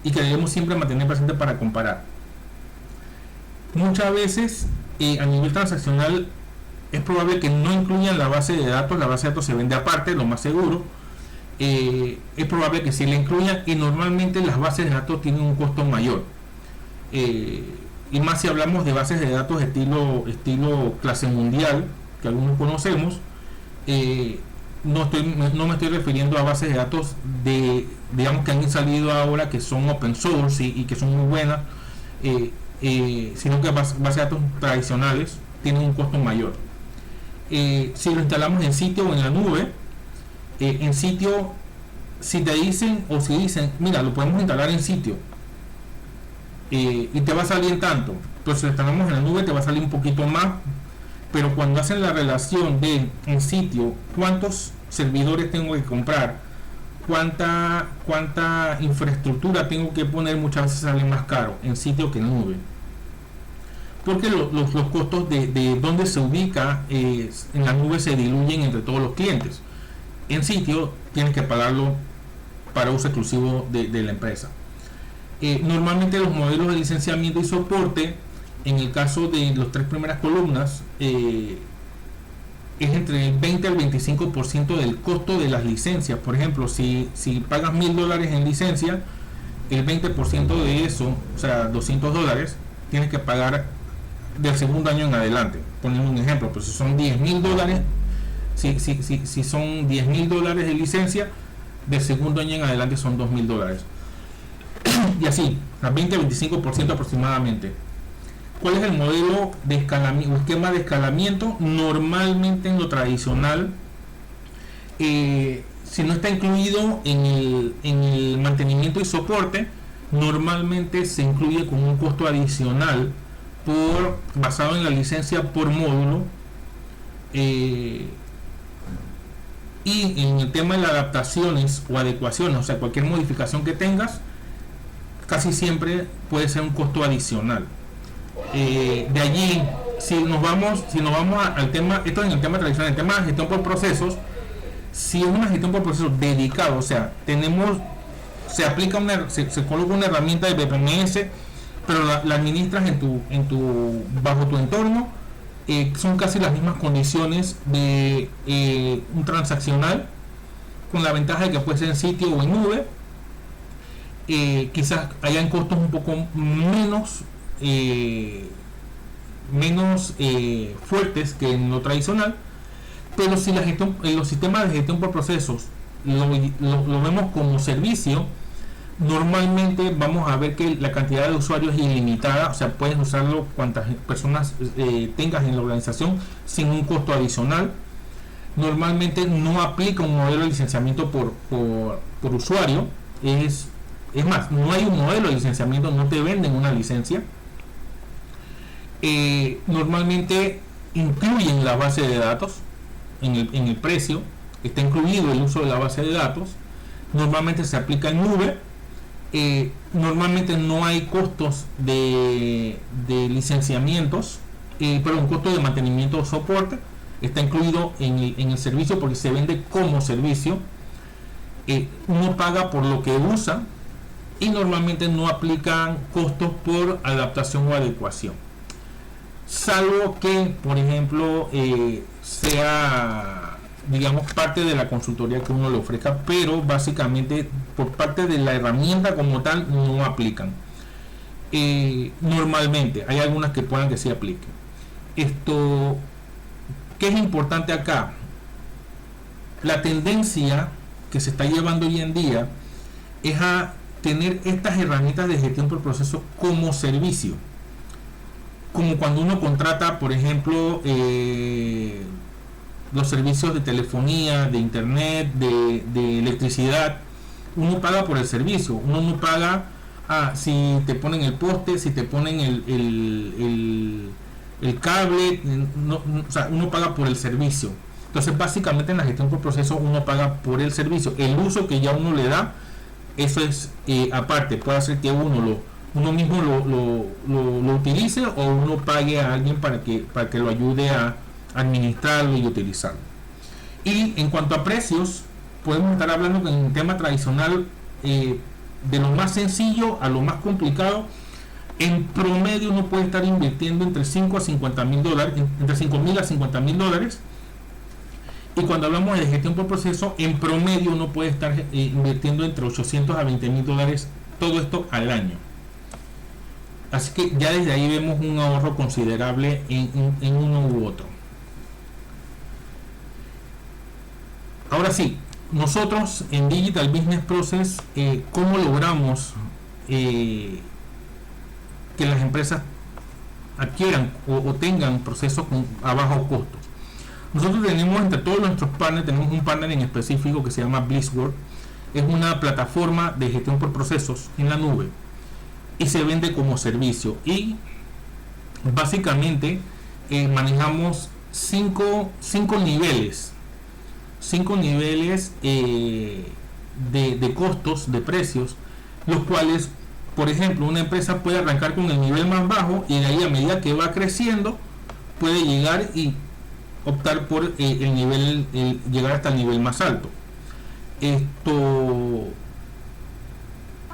y que debemos siempre mantener presente para comparar. Muchas veces a nivel transaccional es probable que no incluyan la base de datos. La base de datos se vende aparte, lo más seguro. Es probable que sí la incluyan, y normalmente las bases de datos tienen un costo mayor, y más si hablamos de bases de datos estilo clase mundial, que algunos conocemos. No me estoy refiriendo a bases de datos digamos que han salido ahora, que son open source y que son muy buenas, sino que bases de datos tradicionales tienen un costo mayor. Si lo instalamos en sitio o en la nube, en sitio, si dicen, mira, lo podemos instalar en sitio, y te va a salir en tanto, pero si lo instalamos en la nube te va a salir un poquito más. Pero cuando hacen la relación de en sitio, cuántos servidores tengo que comprar, cuánta infraestructura tengo que poner, muchas veces sale más caro en sitio que en nube, porque los costos de donde se ubica en la nube se diluyen entre todos los clientes. En sitio tienes que pagarlo para uso exclusivo de la empresa. Normalmente los modelos de licenciamiento y soporte, en el caso de las tres primeras columnas, es entre el 20 al 25% del costo de las licencias. Por ejemplo, si pagas $1,000 en licencia, el 20% de eso, o sea, $200, tienes que pagar del segundo año en adelante. Poniendo un ejemplo, pues si son $10,000, si son $10,000 de licencia, del segundo año en adelante son $2,000. Y así, a 20-25% aproximadamente. ¿Cuál es el modelo de escalamiento, esquema de escalamiento? Normalmente en lo tradicional, si no está incluido en el mantenimiento y soporte, normalmente se incluye con un costo adicional basado en la licencia por módulo. Y en el tema de las adaptaciones o adecuaciones, o sea, cualquier modificación que tengas, casi siempre puede ser un costo adicional. De allí, si nos vamos al tema, esto es en el tema tradicional, el tema de gestión por procesos. Si es una gestión por procesos dedicado, o sea, se aplica se coloca una herramienta de BPMS, pero la administras bajo tu entorno. Son casi las mismas condiciones de un transaccional, con la ventaja de que puede ser en sitio o en nube. Quizás hayan costos un poco menos fuertes que en lo tradicional, pero si los sistemas de gestión por procesos lo vemos como servicio, Normalmente vamos a ver que la cantidad de usuarios es ilimitada, o sea, puedes usarlo cuantas personas tengas en la organización sin un costo adicional. Normalmente no aplica un modelo de licenciamiento por usuario, es más, no hay un modelo de licenciamiento, no te venden una licencia. Normalmente incluyen la base de datos en el precio, está incluido el uso de la base de datos. Normalmente se aplica en nube. Normalmente no hay costos de licenciamientos, perdón, costo de mantenimiento o soporte, está incluido en el servicio porque se vende como servicio. Uno paga por lo que usa y normalmente no aplican costos por adaptación o adecuación, salvo que, por ejemplo, sea, digamos, parte de la consultoría que uno le ofrezca, pero básicamente por parte de la herramienta como tal no aplican. Normalmente hay algunas que puedan que sí apliquen. Esto, ¿qué es importante acá? La tendencia que se está llevando hoy en día es a tener estas herramientas de gestión por proceso como servicio, como cuando uno contrata, por ejemplo, los servicios de telefonía, de internet, de electricidad. Uno paga por el servicio, uno no paga si te ponen el poste, si te ponen el cable, o sea, uno paga por el servicio. Entonces básicamente en la gestión por proceso uno paga por el servicio, el uso que ya uno le da, eso es aparte. Puede hacer que uno mismo lo utilice o uno pague a alguien para que lo ayude a administrarlo y utilizarlo. Y en cuanto a precios, podemos estar hablando que en un tema tradicional, de lo más sencillo a lo más complicado. En promedio uno puede estar invirtiendo entre 5 a 50 mil dólares, entre 5 mil a 50 mil dólares. Y cuando hablamos de gestión por proceso, en promedio uno puede estar invirtiendo entre 800 a 20 mil dólares, todo esto al año. Así que ya desde ahí vemos un ahorro considerable en uno u otro. Ahora sí, nosotros en Digital Business Process, ¿cómo logramos que las empresas adquieran o tengan procesos a bajo costo? Nosotros tenemos, entre todos nuestros partners, tenemos un partner en específico que se llama Blissworks. Es una plataforma de gestión por procesos en la nube y se vende como servicio, y básicamente manejamos cinco niveles de costos, de precios, los cuales, por ejemplo, una empresa puede arrancar con el nivel más bajo y de ahí, a medida que va creciendo, puede llegar y optar por llegar hasta el nivel más alto. Esto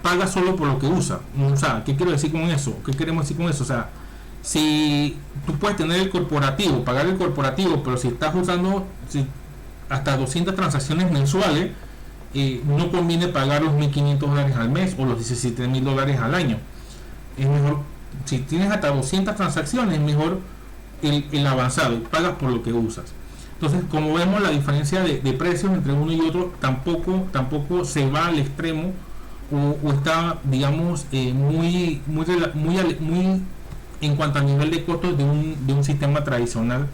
paga solo por lo que usa. O sea, ¿qué quiero decir con eso? ¿Qué queremos decir con eso? O sea, si tú puedes tener el corporativo, pagar el corporativo, pero si estás usando hasta 200 transacciones mensuales, no conviene pagar los $1.500 al mes o los $17.000 al año. Es mejor, si tienes hasta 200 transacciones, mejor el avanzado, y pagas por lo que usas. Entonces, como vemos, la diferencia de precios entre uno y otro tampoco se va al extremo o está, digamos, muy en cuanto al nivel de costos de un sistema tradicional,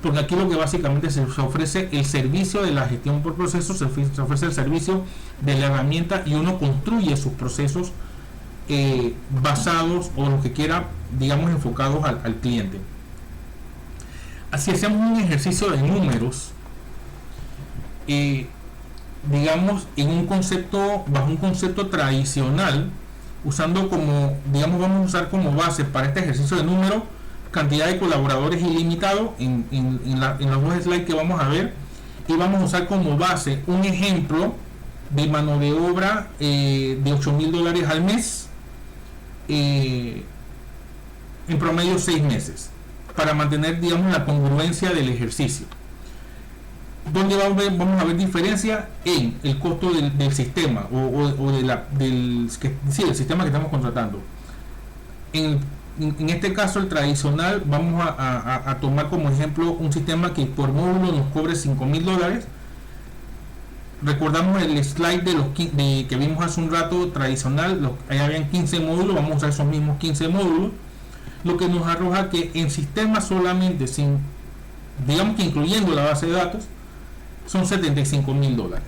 porque aquí lo que básicamente se ofrece el servicio de la gestión por procesos, se ofrece el servicio de la herramienta y uno construye sus procesos basados o lo que quiera, digamos, enfocados al cliente. Así hacemos un ejercicio de números, digamos, bajo un concepto tradicional, usando como, digamos, vamos a usar como base para este ejercicio de números cantidad de colaboradores ilimitado en los dos slides que vamos a ver, y vamos a usar como base un ejemplo de mano de obra de $8.000 al mes, en promedio 6 meses, para mantener, digamos, la congruencia del ejercicio. Donde vamos a ver diferencia en el costo del sistema o del sistema que estamos contratando. En este caso, el tradicional, vamos a tomar como ejemplo un sistema que por módulo nos cobre $5.000, recordamos el slide de que vimos hace un rato tradicional, ahí habían 15 módulos, vamos a usar esos mismos 15 módulos, lo que nos arroja que en sistema solamente, sin, digamos que incluyendo la base de datos, son $75,000.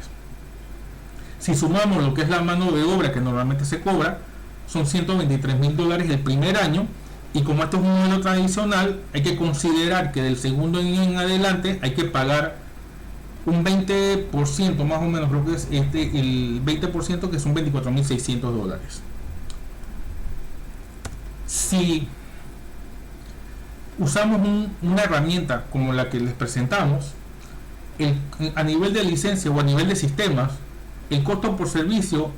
Si sumamos lo que es la mano de obra que normalmente se cobra, son $123,000 el primer año, y como esto es un modelo tradicional, hay que considerar que del segundo año en adelante hay que pagar un 20% más o menos, creo que es el 20%, que son $24,600. Si usamos una herramienta como la que les presentamos, a nivel de licencia o a nivel de sistemas, el costo por servicio,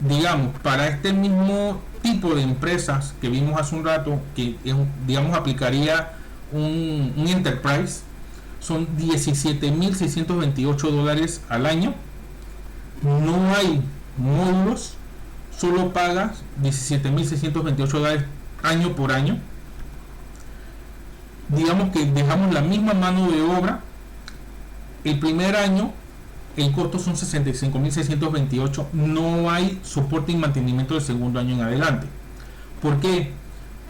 digamos, para este mismo tipo de empresas que vimos hace un rato, que digamos aplicaría un enterprise, son $17,628 al año. No hay módulos, solo pagas $17,628 año por año. Digamos que dejamos la misma mano de obra. El primer año el costo son $65,628. No hay soporte y mantenimiento del segundo año en adelante. ¿Por qué?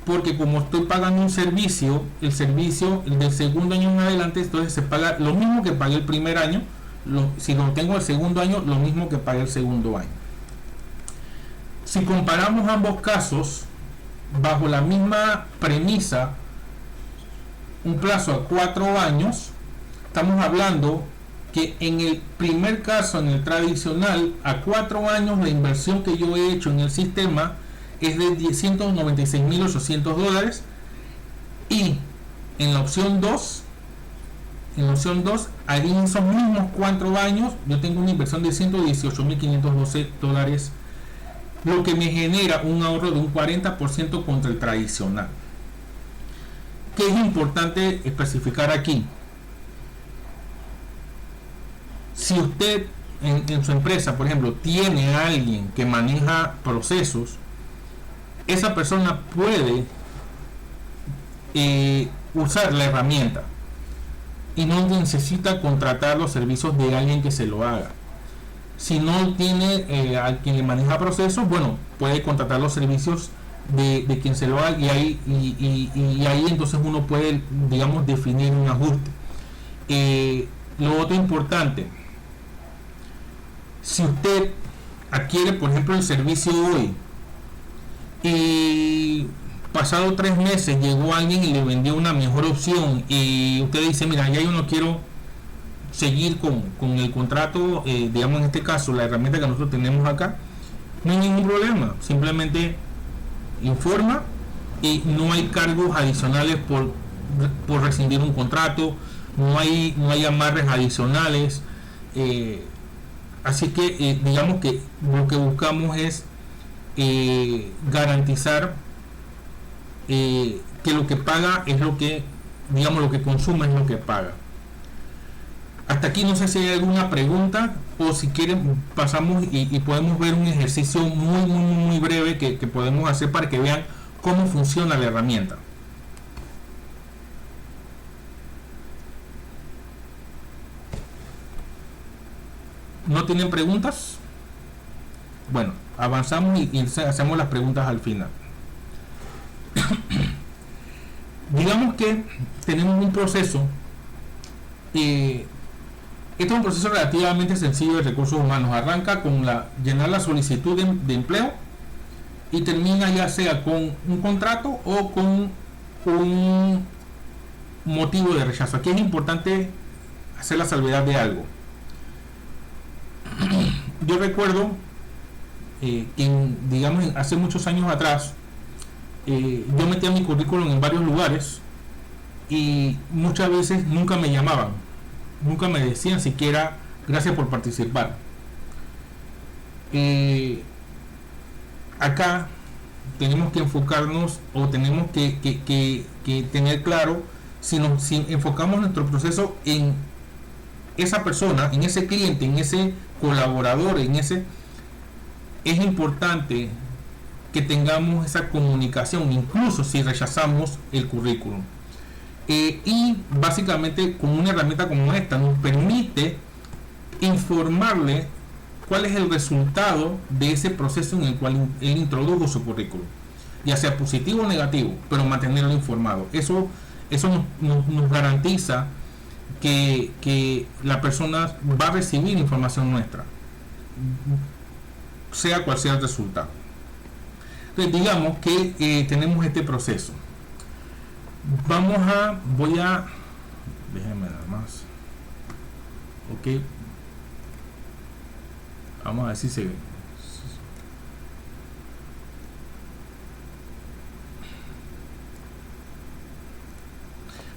Porque como estoy pagando un servicio, el servicio del segundo año en adelante, entonces se paga lo mismo que pagué el primer año. Si lo tengo el segundo año, lo mismo que pagué el segundo año. Si comparamos ambos casos, bajo la misma premisa, un plazo a 4 años, estamos hablando que en el primer caso, en el tradicional, a 4 años la inversión que yo he hecho en el sistema es de $196,800, y en la opción 2, ahí en esos mismos 4 años yo tengo una inversión de $118,512, lo que me genera un ahorro de un 40% contra el tradicional. ¿Qué es importante especificar aquí? Si usted en su empresa, por ejemplo, tiene a alguien que maneja procesos, esa persona puede usar la herramienta y no necesita contratar los servicios de alguien que se lo haga. Si no tiene a quien le maneja procesos, bueno, puede contratar los servicios de quien se lo haga, y ahí entonces uno puede, digamos, definir un ajuste. Lo otro importante, si usted adquiere, por ejemplo, el servicio hoy, y pasado 3 meses llegó alguien y le vendió una mejor opción, y usted dice, mira, ya yo no quiero seguir con el contrato, digamos en este caso la herramienta que nosotros tenemos acá, no hay ningún problema, simplemente informa y no hay cargos adicionales por rescindir un contrato, no hay amarres adicionales, así que digamos que lo que buscamos es garantizar que lo que paga es lo que, digamos, lo que consume es lo que paga. Hasta aquí no sé si hay alguna pregunta, o si quieren pasamos y podemos ver un ejercicio muy breve que podemos hacer para que vean cómo funciona la herramienta. ¿No tienen preguntas? Bueno, avanzamos y hacemos las preguntas al final. Digamos que tenemos un proceso, este es un proceso relativamente sencillo de recursos humanos. Arranca con llenar la solicitud de empleo y termina ya sea con un contrato o con un motivo de rechazo. Aquí es importante hacer la salvedad de algo. Yo recuerdo digamos, hace muchos años atrás, yo metía mi currículum en varios lugares y muchas veces nunca me llamaban, nunca me decían siquiera gracias por participar. Acá tenemos que enfocarnos, o tenemos que tener claro, si enfocamos nuestro proceso en esa persona, en ese cliente, en ese colaborador, es importante que tengamos esa comunicación, incluso si rechazamos el currículum. Y básicamente con una herramienta como esta nos permite informarle cuál es el resultado de ese proceso en el cual él introdujo su currículum, ya sea positivo o negativo, pero mantenerlo informado. Eso nos garantiza que la persona va a recibir información nuestra, sea cual sea el resultado. Entonces, digamos que tenemos este proceso. Déjenme nada más. Ok. Vamos a ver si se ve.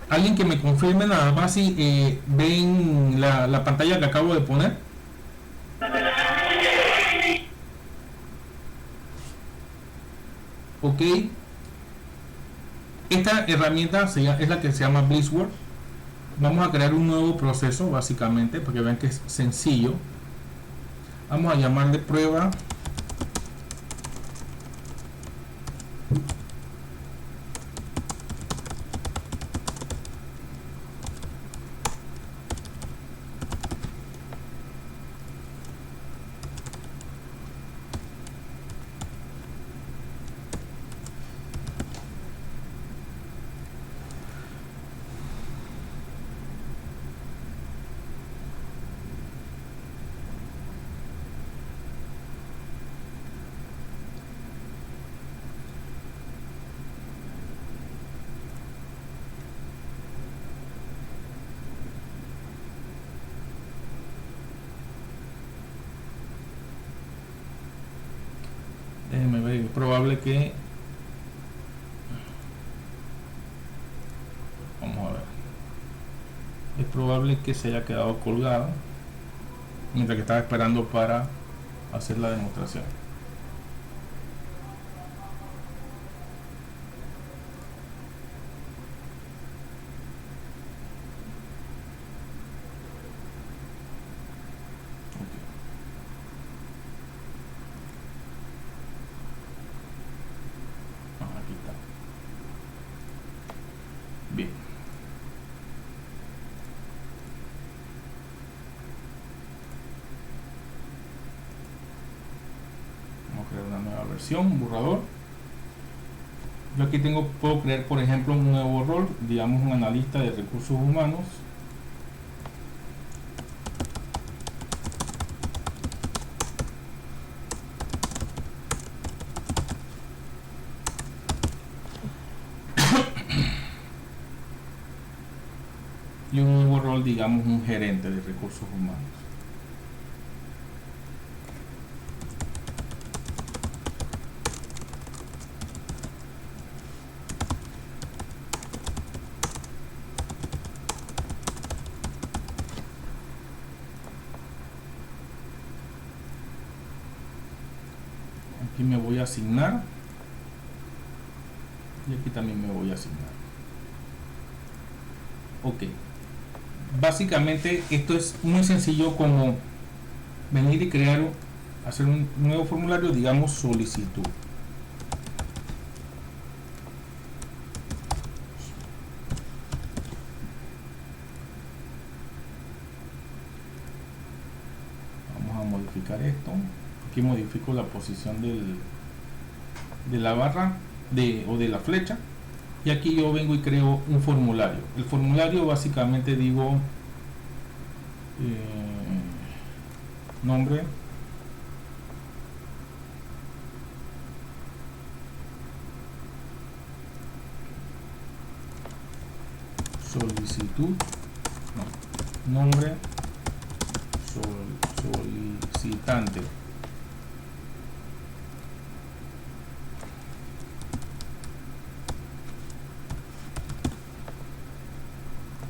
Alguien que me confirme nada más si ven la pantalla que acabo de poner. Ok. Esta herramienta es la que se llama BlissWorks. Vamos a crear un nuevo proceso básicamente para que vean que es sencillo. Vamos a llamarle prueba déjenme ver, es probable que vamos a ver, es probable que se haya quedado colgado mientras que estaba esperando para hacer la demostración. Aquí está. Bien. Vamos a crear una nueva versión, un borrador. Yo aquí puedo crear, por ejemplo, un nuevo rol, digamos un analista de recursos humanos. Y un nuevo rol, digamos, un gerente de recursos humanos. Aquí me voy a asignar y aquí también me voy a asignar. Ok, básicamente esto es muy sencillo, como venir y hacer un nuevo formulario, digamos solicitud. Vamos a modificar esto. Aquí modifico la posición de la barra o de la flecha, y aquí yo vengo y creo un formulario. El formulario básicamente digo nombre, solicitud, no, nombre, solicitante,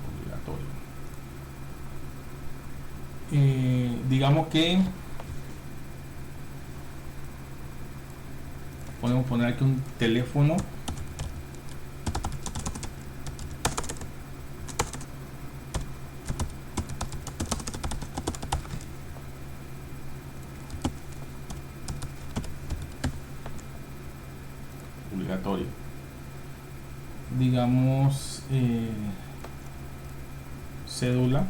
obligatorio. Digamos que podemos poner aquí un teléfono, obligatorio, digamos cédula,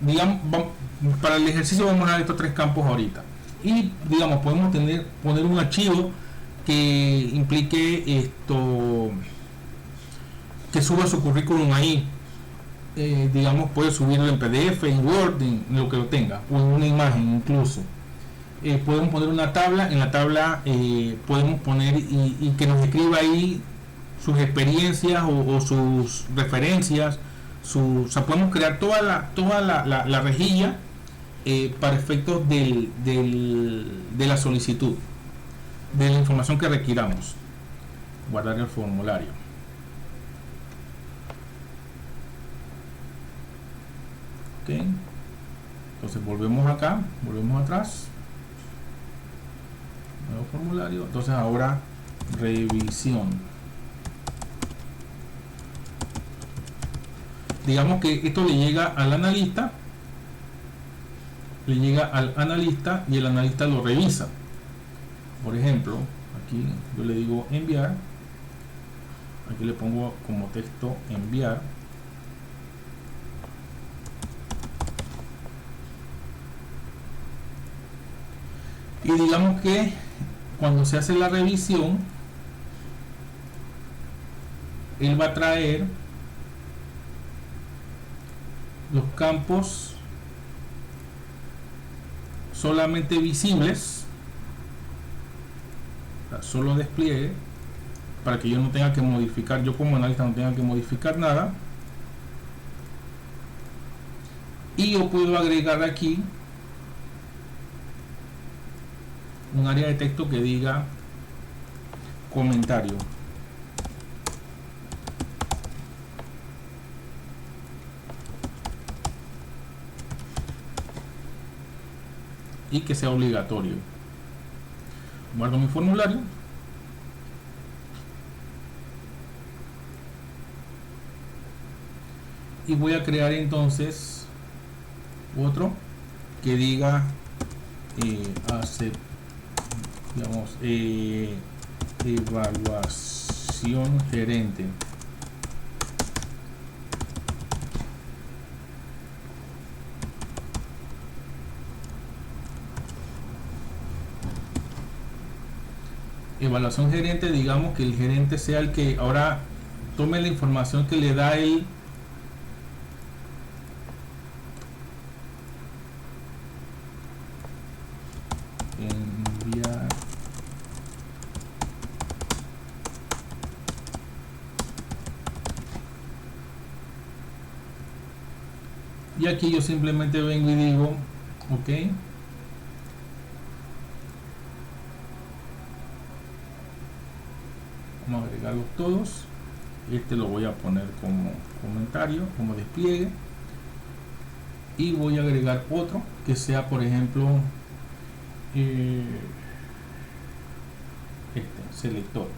digamos, para el ejercicio vamos a dar estos tres campos ahorita. Y digamos, podemos poner un archivo que implique esto, que suba su currículum ahí. Digamos, puede subirlo en PDF, en Word, en lo que lo tenga, o en una imagen incluso. Podemos poner una tabla, en la tabla podemos poner y que nos escriba ahí sus experiencias o sus referencias, o sea, podemos crear toda la rejilla para efectos de la solicitud, de la información que requiramos. Guardar el formulario. Ok, entonces volvemos acá, volvemos atrás, nuevo formulario. Entonces ahora revisión. Digamos que esto le llega al analista, y el analista lo revisa. Por ejemplo, aquí yo le digo enviar, aquí le pongo como texto enviar, y digamos que cuando se hace la revisión, él va a traer los campos solamente visibles, solo despliegue, para que yo no tenga que modificar, yo como analista no tenga que modificar nada. Y yo puedo agregar aquí un área de texto que diga comentario. Y que sea obligatorio. Guardo mi formulario. Y voy a crear entonces otro que diga evaluación gerente. Evaluación gerente, digamos que el gerente sea el que ahora tome la información que le da él enviar y aquí yo simplemente vengo y digo ok, vamos a agregarlos todos. Este lo voy a poner como comentario, como despliegue, y voy a agregar otro que sea, por ejemplo, selector.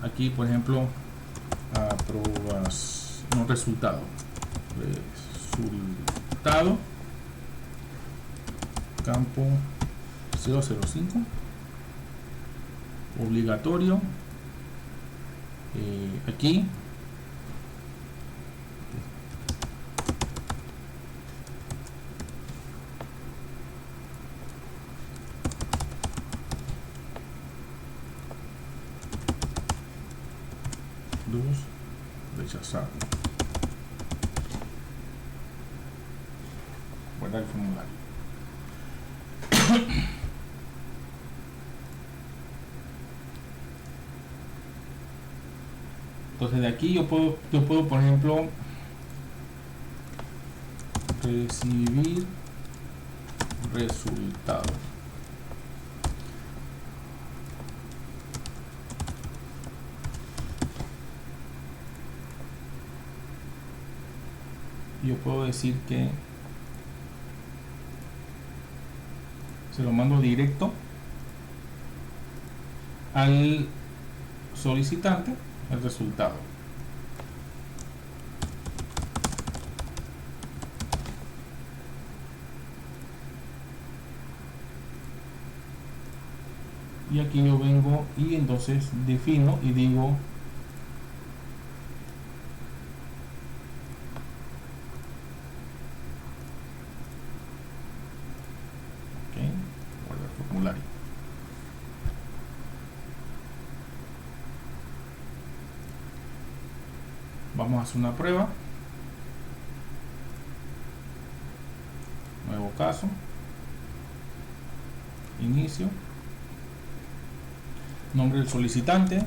Aquí, por ejemplo, aprobación, resultado campo 005, obligatorio. Aquí rechazado. Guardar el formulario. Entonces de aquí yo puedo por ejemplo recibir resultado. Yo puedo decir que se lo mando directo al solicitante el resultado. Y aquí yo vengo y entonces defino y digo Vamos a hacer una prueba. Nuevo caso. Inicio. Nombre del solicitante.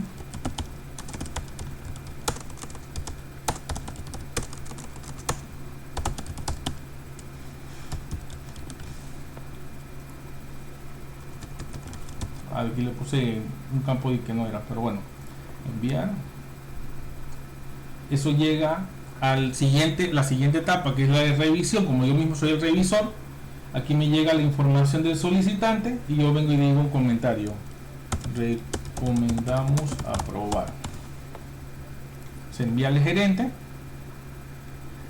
Aquí le puse un campo que no era, pero bueno, enviar. Eso llega al siguiente, la siguiente etapa, que es la de revisión. Como yo mismo soy el revisor, aquí me llega la información del solicitante y yo vengo y digo un comentario: recomendamos aprobar. Se envía al gerente.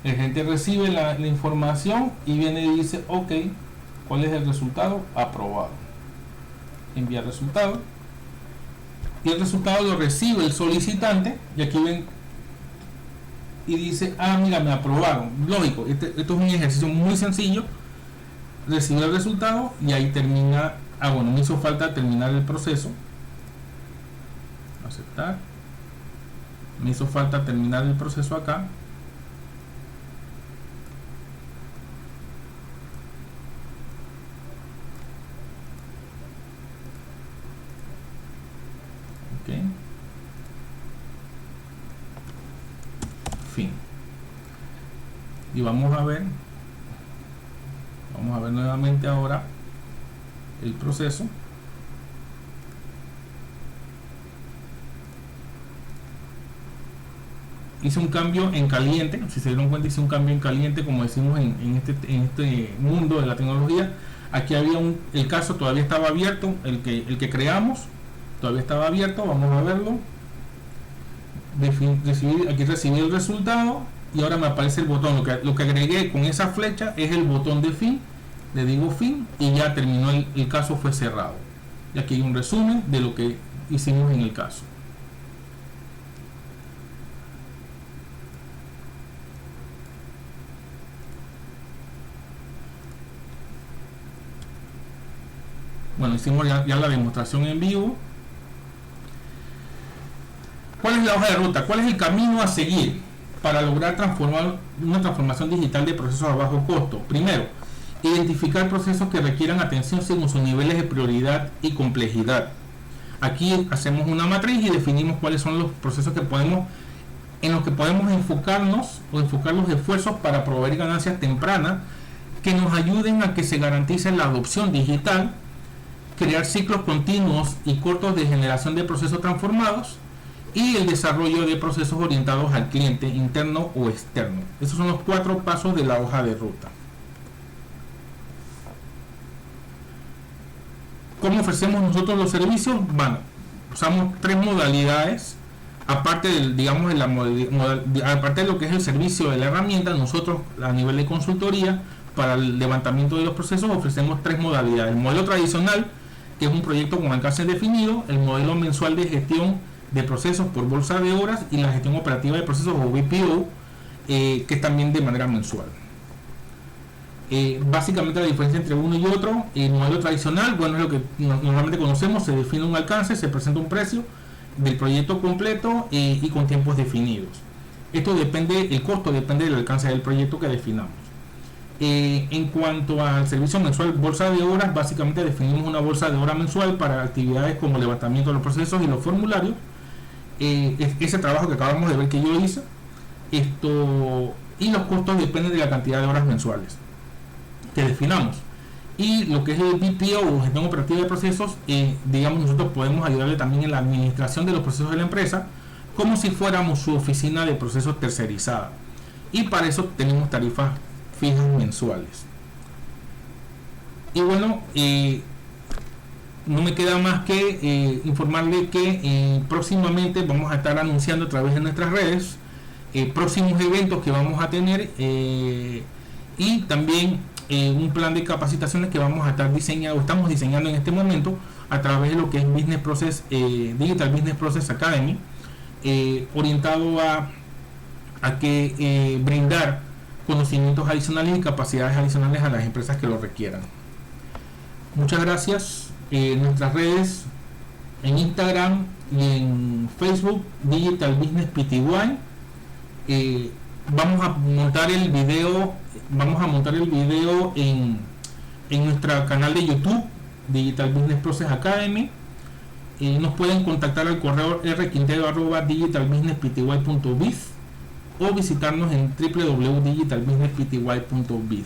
El gerente recibe la información y viene y dice: ok, ¿cuál es el resultado? Aprobado. Enviar resultado, y el resultado lo recibe el solicitante, y aquí ven y dice: ah, mira, me aprobaron. Lógico, esto es un ejercicio muy sencillo. Recibe el resultado y ahí termina. Bueno, me hizo falta terminar el proceso. Aceptar. Me hizo falta terminar el proceso acá. Fin. Y vamos a ver nuevamente ahora el proceso. Hice un cambio en caliente. Si se dieron cuenta, hice un cambio en caliente, como decimos en este mundo de la tecnología. Aquí había el caso todavía estaba abierto, el que creamos todavía estaba abierto. Vamos a verlo. Aquí recibí el resultado y ahora me aparece el botón. Lo que agregué con esa flecha es el botón de fin. Le digo fin y ya terminó, el caso fue cerrado. Y aquí hay un resumen de lo que hicimos en el caso. Bueno, hicimos ya la demostración en vivo. ¿Cuál es la hoja de ruta? ¿Cuál es el camino a seguir para lograr una transformación digital de procesos a bajo costo? Primero, identificar procesos que requieran atención según sus niveles de prioridad y complejidad. Aquí hacemos una matriz y definimos cuáles son los procesos en los que podemos enfocarnos o enfocar los esfuerzos para proveer ganancias tempranas que nos ayuden a que se garantice la adopción digital, crear ciclos continuos y cortos de generación de procesos transformados y el desarrollo de procesos orientados al cliente interno o externo. Esos son los 4 pasos de la hoja de ruta. ¿Cómo ofrecemos nosotros los servicios? Bueno, usamos 3 modalidades. Aparte aparte de lo que es el servicio de la herramienta, nosotros a nivel de consultoría para el levantamiento de los procesos ofrecemos 3 modalidades: el modelo tradicional, que es un proyecto con alcance definido; el modelo mensual de gestión de procesos por bolsa de horas; y la gestión operativa de procesos o BPO, que es también de manera mensual. Básicamente la diferencia entre uno y otro: el modelo tradicional, bueno, es lo que normalmente conocemos. Se define un alcance, se presenta un precio del proyecto completo y con tiempos definidos. Esto depende, el costo depende del alcance del proyecto que definamos. En cuanto al servicio mensual, bolsa de horas, básicamente definimos una bolsa de horas mensual para actividades como levantamiento de los procesos y los formularios. Ese trabajo que acabamos de ver que yo hice, y los costos dependen de la cantidad de horas mensuales que definamos. Y lo que es el BPO o gestión operativa de procesos, nosotros podemos ayudarle también en la administración de los procesos de la empresa, como si fuéramos su oficina de procesos tercerizada, y para eso tenemos tarifas fijas mensuales. Y bueno, no me queda más que informarle que próximamente vamos a estar anunciando a través de nuestras redes próximos eventos que vamos a tener, y también un plan de capacitaciones que vamos a estar estamos diseñando en este momento a través de lo que es Business Process, Digital Business Process Academy, orientado a brindar conocimientos adicionales y capacidades adicionales a las empresas que lo requieran. Muchas gracias. Nuestras redes en Instagram y en Facebook, Digital Business Pty, vamos a montar el video, en nuestro canal de YouTube, Digital Business Process Academy. Nos pueden contactar al correo rquintero@digitalbusinesspty.biz o visitarnos en www.digitalbusinesspty.biz.